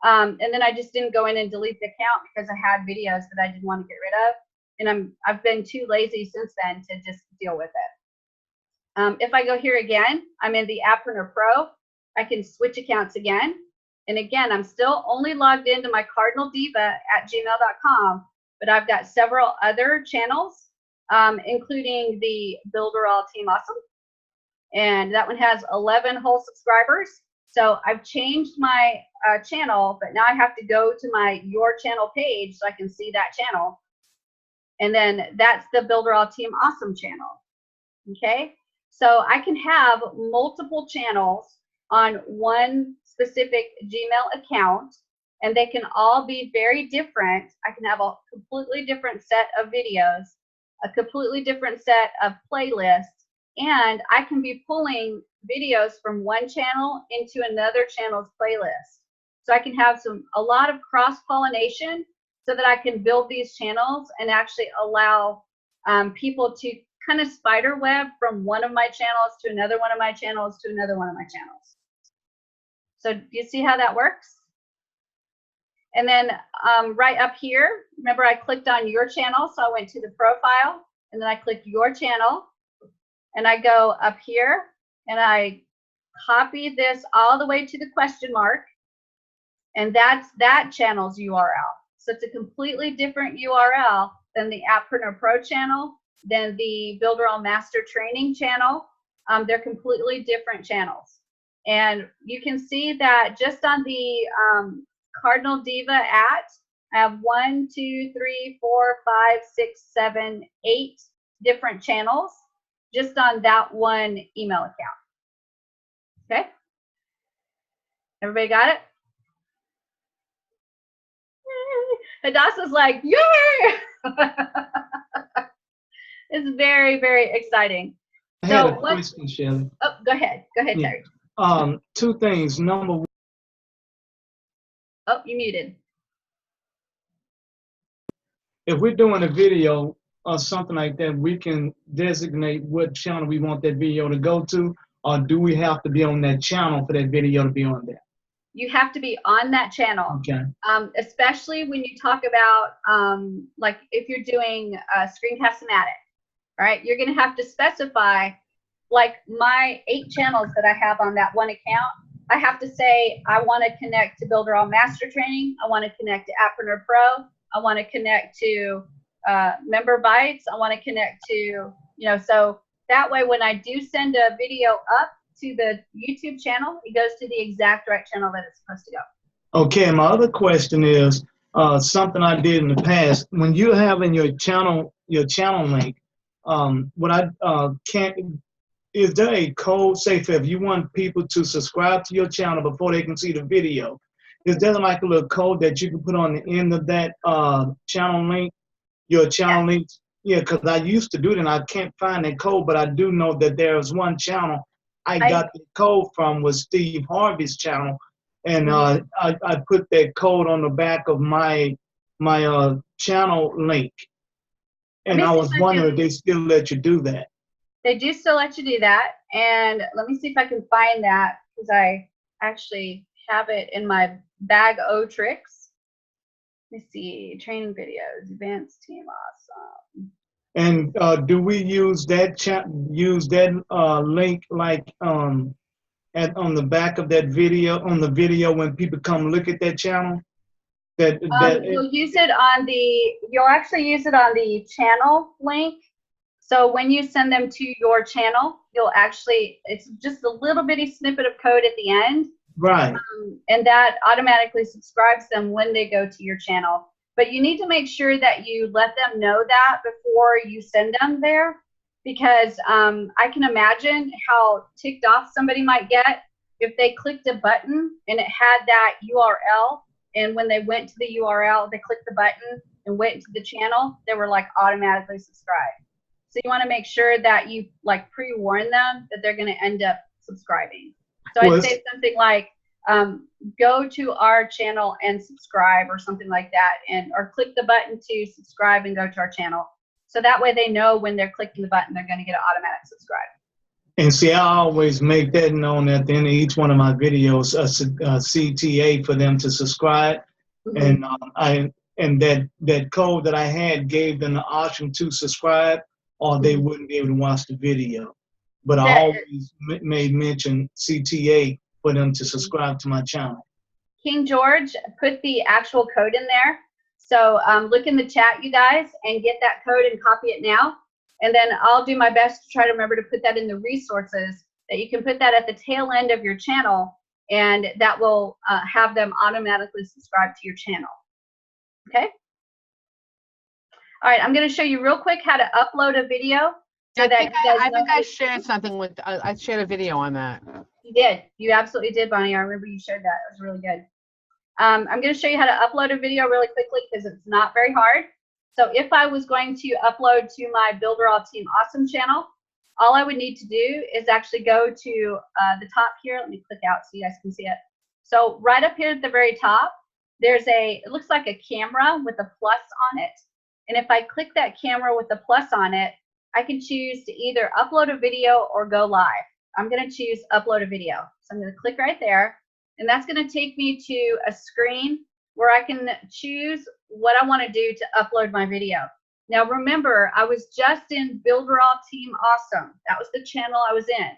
And then I just didn't go in and delete the account because I had videos that I didn't want to get rid of. And I've been too lazy since then to just deal with it. If I go here again, I'm in the Appreneur Pro. I can switch accounts again. And again, I'm still only logged into my cardinaldiva@gmail.com, but I've got several other channels, including the Builderall Team Awesome. And that one has 11 whole subscribers. So I've changed my channel, but now I have to go to my Your Channel page so I can see that channel. And then that's the Builderall Team Awesome channel. Okay, so I can have multiple channels on one specific Gmail account, and they can all be very different. I can have a completely different set of videos, a completely different set of playlists, and I can be pulling videos from one channel into another channel's playlist. So I can have a lot of cross-pollination so that I can build these channels and actually allow people to kind of spider web from one of my channels to another one of my channels to another one of my channels. So do you see how that works? And then right up here, remember I clicked on your channel, so I went to the profile, and then I clicked your channel, and I go up here, and I copy this all the way to the question mark, and that's that channel's URL. So it's a completely different URL than the Appreneur Pro channel, than the Builder All Master Training channel. They're completely different channels. And you can see that just on the Cardinal Diva I have 1, 2, 3, 4, 5, 6, 7, 8 different channels just on that one email account. Okay? Everybody got it? Hadassah's like, yay! It's very, very exciting. I had a question, Shelley. Oh, go ahead. Go ahead, Yeah. Terry. Two things. Number one. Oh, you muted. If we're doing a video or something like that, we can designate what channel we want that video to go to, or do we have to be on that channel for that video to be on there? You have to be on that channel. Okay. Especially when you talk about, like if you're doing Screencast-O-Matic, right? You're going to have to specify, like my 8 channels that I have on that one account, I have to say I want to connect to Builder All Master Training, I want to connect to Appreneur Pro, I want to connect to Member Bytes, I want to connect to, you know, so that way when I do send a video up to the YouTube channel, it goes to the exact right channel that it's supposed to go. Okay, my other question is something I did in the past. When you have in your channel link, what I can't, is there a code, say if you want people to subscribe to your channel before they can see the video, is there like a little code that you can put on the end of that channel link, your channel link? Yeah, because I used to do it and I can't find that code, but I do know that there's one channel I got the code from was Steve Harvey's channel, and I put that code on the back of my channel link, and I was wondering if they still let you do that. They do still let you do that, and let me see if I can find that, because I actually have it in my bag o' tricks. Let me see, training videos, advanced team, awesome. And do we use that link like on the back of that video, on the video when people come look at that channel? You'll use it on you'll actually use it on the channel link. So when you send them to your channel, you'll actually, it's just a little bitty snippet of code at the end. Right. And that automatically subscribes them when they go to your channel. But you need to make sure that you let them know that before you send them there, because I can imagine how ticked off somebody might get if they clicked a button and it had that URL, and when they went to the URL, they clicked the button and went to the channel, they were like automatically subscribed. So you want to make sure that you like pre-warn them that they're going to end up subscribing. So I'd say something like, go to our channel and subscribe, or something like that, and or click the button to subscribe and go to our channel. So that way they know when they're clicking the button, they're going to get an automatic subscribe. And see, I always make that known at the end of each one of my videos, a CTA for them to subscribe. Mm-hmm. And that code that I had gave them the option to subscribe, or they wouldn't be able to watch the video. But I always made mention CTA for them to subscribe to my channel. King George put the actual code in there. So look in the chat, you guys, and get that code and copy it now. And then I'll do my best to try to remember to put that in the resources, that you can put that at the tail end of your channel, and that will have them automatically subscribe to your channel. Okay? All right, I'm going to show you real quick how to upload a video. So I think I shared something with, I shared a video on that. You did. You absolutely did, Bonnie. I remember you shared that. It was really good. I'm going to show you how to upload a video really quickly, because it's not very hard. So if I was going to upload to my Builder All Team Awesome channel, all I would need to do is actually go to the top here. Let me click out so you guys can see it. So right up here at the very top, there's it looks like a camera with a plus on it. And if I click that camera with the plus on it, I can choose to either upload a video or go live. I'm going to choose upload a video. So I'm going to click right there, and that's going to take me to a screen where I can choose what I want to do to upload my video. Now remember, I was just in Build Raw Team Awesome. That was the channel I was in.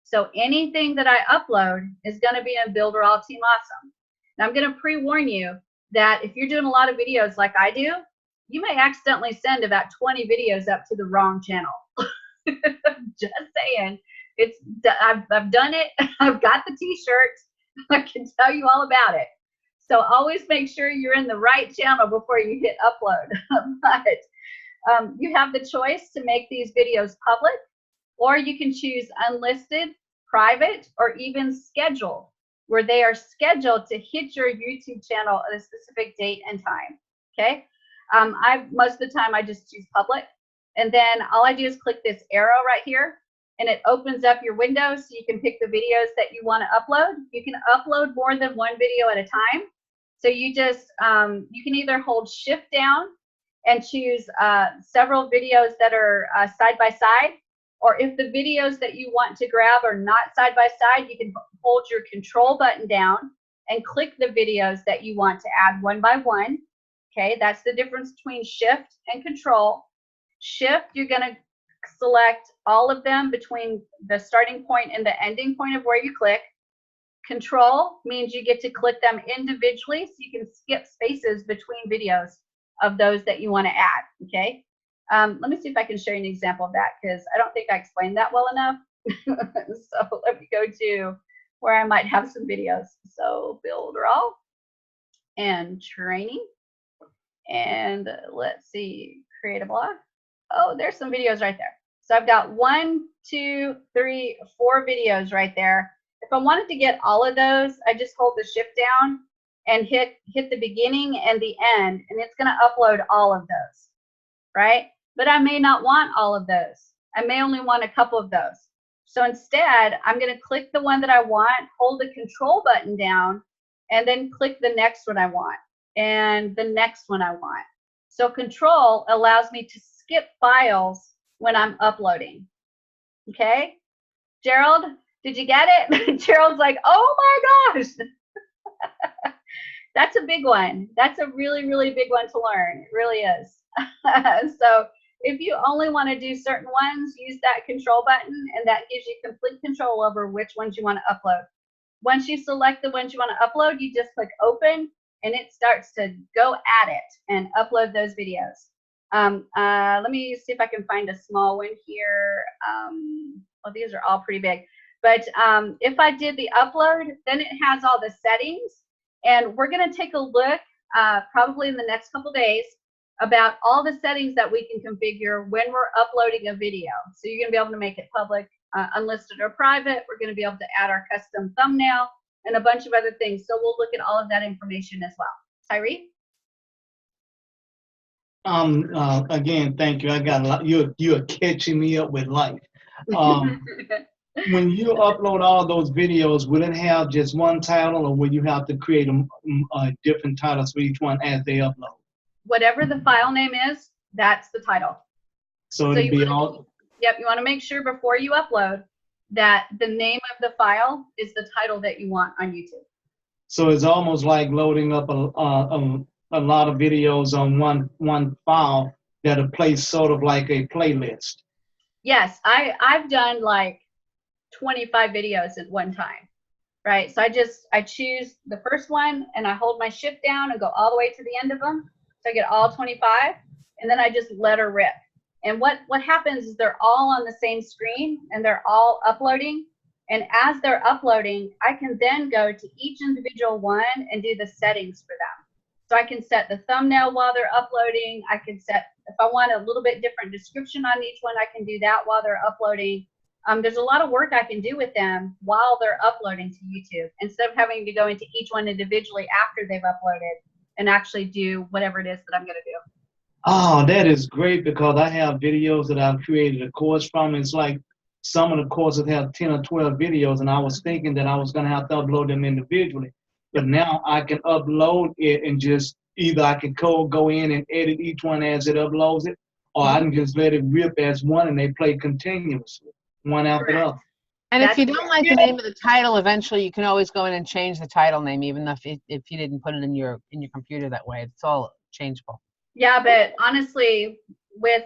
So anything that I upload is going to be in Build Raw Team Awesome. Now I'm going to pre-warn you that if you're doing a lot of videos like I do, you may accidentally send about 20 videos up to the wrong channel. Just saying. I've done it. I've got the t-shirt. I can tell you all about it. So always make sure you're in the right channel before you hit upload. But you have the choice to make these videos public, or you can choose unlisted, private, or even scheduled, where they are scheduled to hit your YouTube channel at a specific date and time. Okay. Most of the time I just choose public, and then all I do is click this arrow right here, and it opens up your window so you can pick the videos that you want to upload. You can upload more than one video at a time. So you just, you can either hold shift down and choose several videos that are side by side, or if the videos that you want to grab are not side by side, you can hold your control button down and click the videos that you want to add one by one. Okay, that's the difference between shift and control. Shift, you're going to select all of them between the starting point and the ending point of where you click. Control means you get to click them individually, so you can skip spaces between videos of those that you want to add. Okay, let me see if I can show you an example of that, because I don't think I explained that well enough. So let me go to where I might have some videos. So Build Raw and training, and let's see, create a blog. Oh, there's some videos right there. So I've got 1, 2, 3, 4 videos right there. If I wanted to get all of those, I just hold the shift down and hit the beginning and the end, and it's going to upload all of those, right? But I may not want all of those. I may only want a couple of those. So instead, I'm going to click the one that I want, hold the control button down, and then click the next one I want, and the next one I want. So control allows me to skip files when I'm uploading. Okay? Gerald, did you get it? Gerald's like, oh my gosh. That's a big one. That's a really, really big one to learn. It really is. So if you only want to do certain ones, use that control button, and that gives you complete control over which ones you want to upload. Once you select the ones you want to upload, you just click open, and it starts to go at it and upload those videos. Let me see if I can find a small one here. Well, these are all pretty big. But if I did the upload, then it has all the settings. And we're going to take a look probably in the next couple days about all the settings that we can configure when we're uploading a video. So you're going to be able to make it public, unlisted, or private. We're going to be able to add our custom thumbnail and a bunch of other things. So we'll look at all of that information as well. Tyree? Again, thank you. I got a lot. You're catching me up with life. When you upload all those videos, will it have just one title, or will you have to create a different titles for each one as they upload? Whatever the file name is, that's the title. So it'll be all. Yep, you want to make sure before you upload that the name of the file is the title that you want on YouTube. So it's almost like loading up a lot of videos on one file that'll play sort of like a playlist. Yes, I've done like 25 videos at one time, right? So I choose the first one, and I hold my shift down and go all the way to the end of them. So I get all 25, and then I just let her rip. And what happens is they're all on the same screen, and they're all uploading. And as they're uploading, I can then go to each individual one and do the settings for them. So I can set the thumbnail while they're uploading. I can set, if I want a little bit different description on each one, I can do that while they're uploading. There's a lot of work I can do with them while they're uploading to YouTube, instead of having to go into each one individually after they've uploaded and actually do whatever it is that I'm going to do. Oh, that is great, because I have videos that I've created a course from. It's like some of the courses have 10 or 12 videos, and I was thinking that I was going to have to upload them individually. But now I can upload it and just either I can go in and edit each one as it uploads it, or I can just let it rip as one and they play continuously, one after the other. And if you don't like the name of the title, eventually you can always go in and change the title name, even if you didn't put it in your computer that way. It's all changeable. Yeah, but honestly, with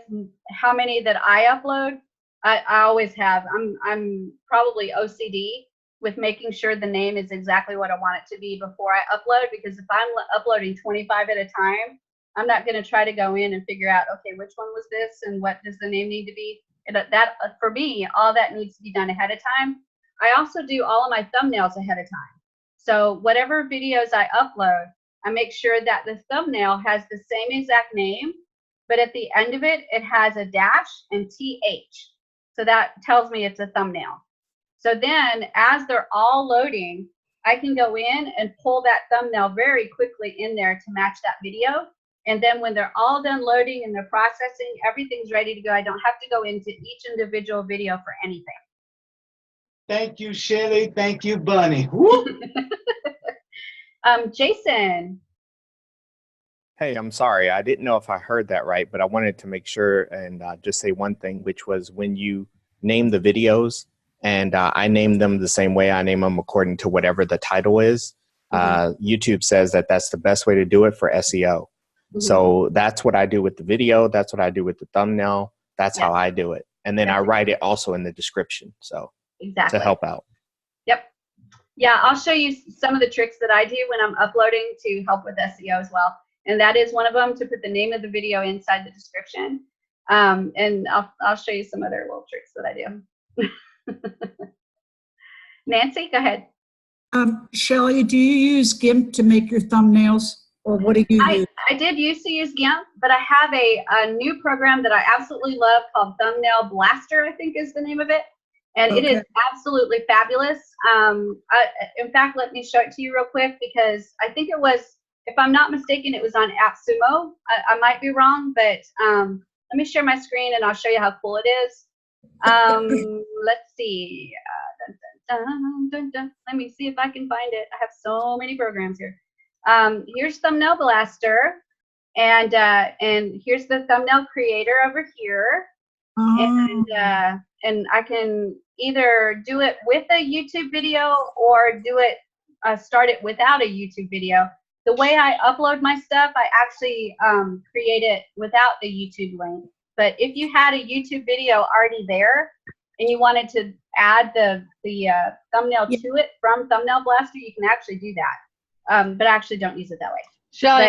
how many that I upload, I always have. I'm probably OCD with making sure the name is exactly what I want it to be before I upload, because if I'm uploading 25 at a time, I'm not going to try to go in and figure out, okay, which one was this and what does the name need to be. And that, for me, all that needs to be done ahead of time. I also do all of my thumbnails ahead of time. So whatever videos I upload, I make sure that the thumbnail has the same exact name, but at the end of it, it has a dash and TH. So that tells me it's a thumbnail. So then as they're all loading, I can go in and pull that thumbnail very quickly in there to match that video. And then when they're all done loading and they're processing, everything's ready to go. I don't have to go into each individual video for anything. Thank you, Shelly. Thank you, Bunny. Jason. Hey, I'm sorry. I didn't know if I heard that right, but I wanted to make sure and just say one thing, which was when you name the videos, and I name them the same way I name them according to whatever the title is, YouTube says that that's the best way to do it for SEO. So that's what I do with the video. That's what I do with the thumbnail. That's how I do it. And then I write it also in the description. So to help out. Yep. Yeah, I'll show you some of the tricks that I do when I'm uploading to help with SEO as well. And that is one of them, to put the name of the video inside the description. And I'll show you some other little tricks that I do. Nancy, go ahead. Shelly, do you use GIMP to make your thumbnails? Or what do you use? I did used to use GIMP, but I have a new program that I absolutely love called Thumbnail Blaster, I think is the name of it. And it is absolutely fabulous. In fact, let me show it to you real quick, because I think it was, if I'm not mistaken, it was on AppSumo. I might be wrong, but let me share my screen and I'll show you how cool it is. Let's see. Let me see if I can find it. I have so many programs here. Here's Thumbnail Blaster, and here's the thumbnail creator over here. And I can either do it with a YouTube video or do it, start it without a YouTube video. The way I upload my stuff, I actually create it without the YouTube link. But if you had a YouTube video already there and you wanted to add the thumbnail to it from Thumbnail Blaster, you can actually do that. But I actually don't use it that way. Shelly,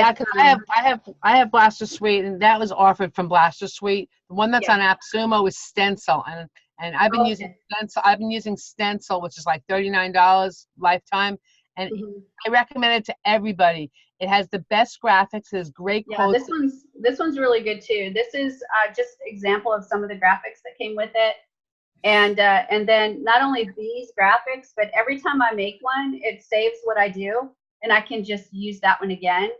I have Blaster Suite, and that was offered from Blaster Suite. The one that's on AppSumo is Stencil, and I've been using Stencil. I've been using Stencil, which is like $39 lifetime, and I recommend it to everybody. It has the best graphics. There's great quotes. This one's really good too. This is just an example of some of the graphics that came with it, and then not only these graphics, but every time I make one, it saves what I do. And I can just use that one again.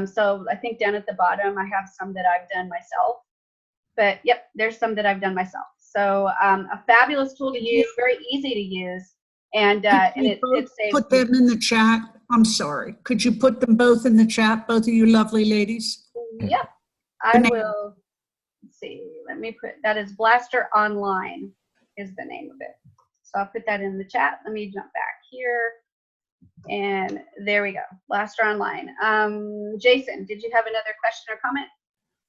So I think down at the bottom, I have some that I've done myself. But yep, there's some that I've done myself. So a fabulous tool to use, very easy to use. And it saves. Put them in the chat. I'm sorry. Could you put them both in the chat, both of you lovely ladies? Yep, I will. Let's see, let me put, that is Blaster Online is the name of it. So I'll put that in the chat. Let me jump back here. And there we go, Blaster Online. Jason, did you have another question or comment?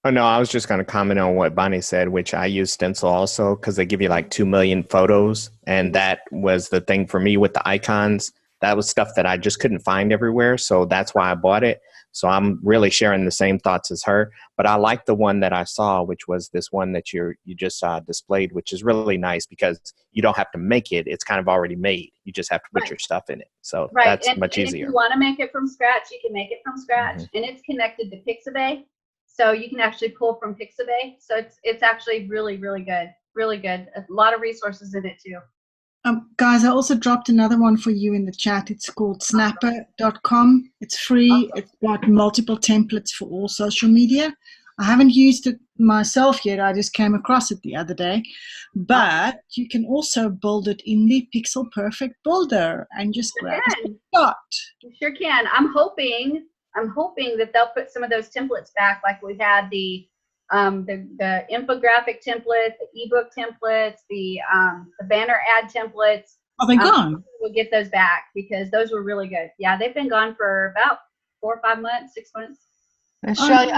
Oh, no, I was just going to comment on what Bonnie said, which I use Stencil also because they give you like 2 million photos. And that was the thing for me with the icons. That was stuff that I just couldn't find everywhere. So that's why I bought it. So I'm really sharing the same thoughts as her. But I like the one that I saw, which was this one that you just displayed, which is really nice because you don't have to make it. It's kind of already made. You just have to put your stuff in it. So that's much easier. If you want to make it from scratch, you can make it from scratch. And it's connected to Pixabay. So you can actually pull from Pixabay. So it's actually really, really good. Really good. A lot of resources in it too. Guys, I also dropped another one for you in the chat. It's called snapper.com. It's free. It's got multiple templates for all social media. I haven't used it myself yet. I just came across it the other day. But you can also build it in the Pixel Perfect Builder and just grab a shot. You sure can. I'm hoping that they'll put some of those templates back, like we had the the infographic templates, the ebook templates, the banner ad templates. Are they gone? We'll get those back because those were really good. Yeah, they've been gone for about 4 or 5 months, 6 months. And Shelley,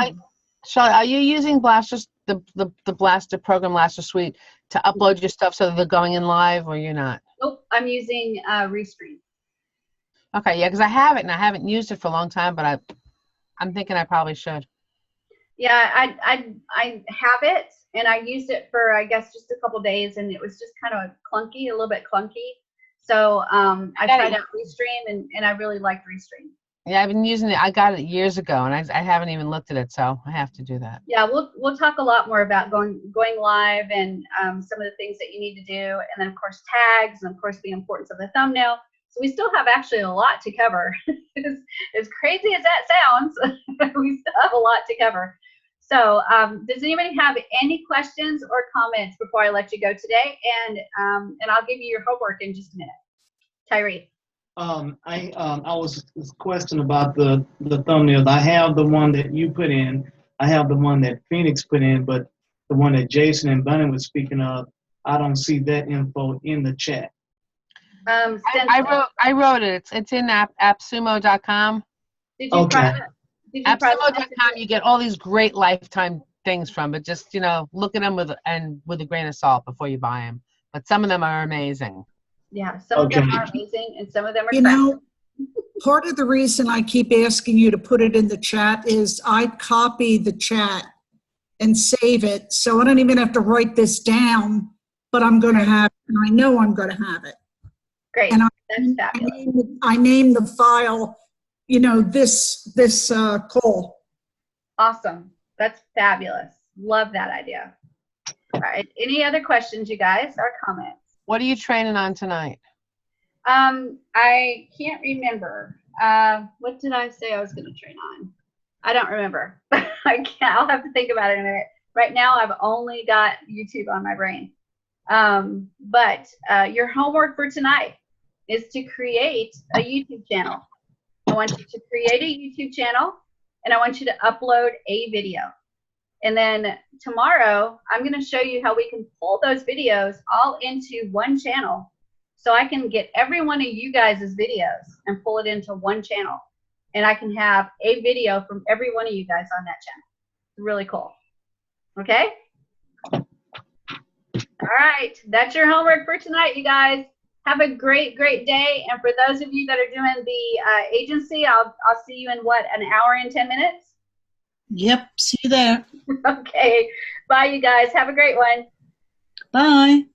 are you using the Blaster program, Blaster Suite, to upload your stuff so that they're going in live, or you're not? Nope, I'm using Restream. Okay, yeah, because I have it and I haven't used it for a long time, but I'm thinking I probably should. Yeah, I have it, and I used it for, I guess, just a couple days, and it was just kind of clunky, a little bit clunky. So I tried out Restream, and I really liked Restream. Yeah, I've been using it. I got it years ago, and I haven't even looked at it, so I have to do that. Yeah, we'll talk a lot more about going live and some of the things that you need to do, and then of course tags, and of course the importance of the thumbnail. So we still have actually a lot to cover. As crazy as that sounds, we still have a lot to cover. So does anybody have any questions or comments before I let you go today? And I'll give you your homework in just a minute. Tyree. I was questioning about the thumbnails. I have the one that you put in. I have the one that Phoenix put in, but the one that Jason and Bunny was speaking of, I don't see that info in the chat. I wrote it. It's in appsumo.com. Did you okay. Appsumo.com, you get all these great lifetime things from, but just, you know, look at them with a grain of salt before you buy them. But some of them are amazing. Yeah, some of them are amazing, and some of them are You know, part of the reason I keep asking you to put it in the chat is I copy the chat and save it, so I don't even have to write this down, but I'm going to have it, and I know I'm going to have it. Great. And That's fabulous. I name the file, you know, this call. Awesome. That's fabulous. Love that idea. All right. Any other questions, you guys, or comments? What are you training on tonight? I can't remember. What did I say I was going to train on? I don't remember. I can't. I'll have to think about it in a minute. Right now, I've only got YouTube on my brain. But your homework for tonight is to create a YouTube channel. I want you to create a YouTube channel, and I want you to upload a video. And then tomorrow, I'm going to show you how we can pull those videos all into one channel. So I can get every one of you guys' videos and pull it into one channel. And I can have a video from every one of you guys on that channel. It's really cool. Okay? All right. That's your homework for tonight, you guys. Have a great, great day. And for those of you that are doing the agency, I'll see you in what, an hour and 10 minutes? Yep. See you there. Okay. Bye, you guys. Have a great one. Bye.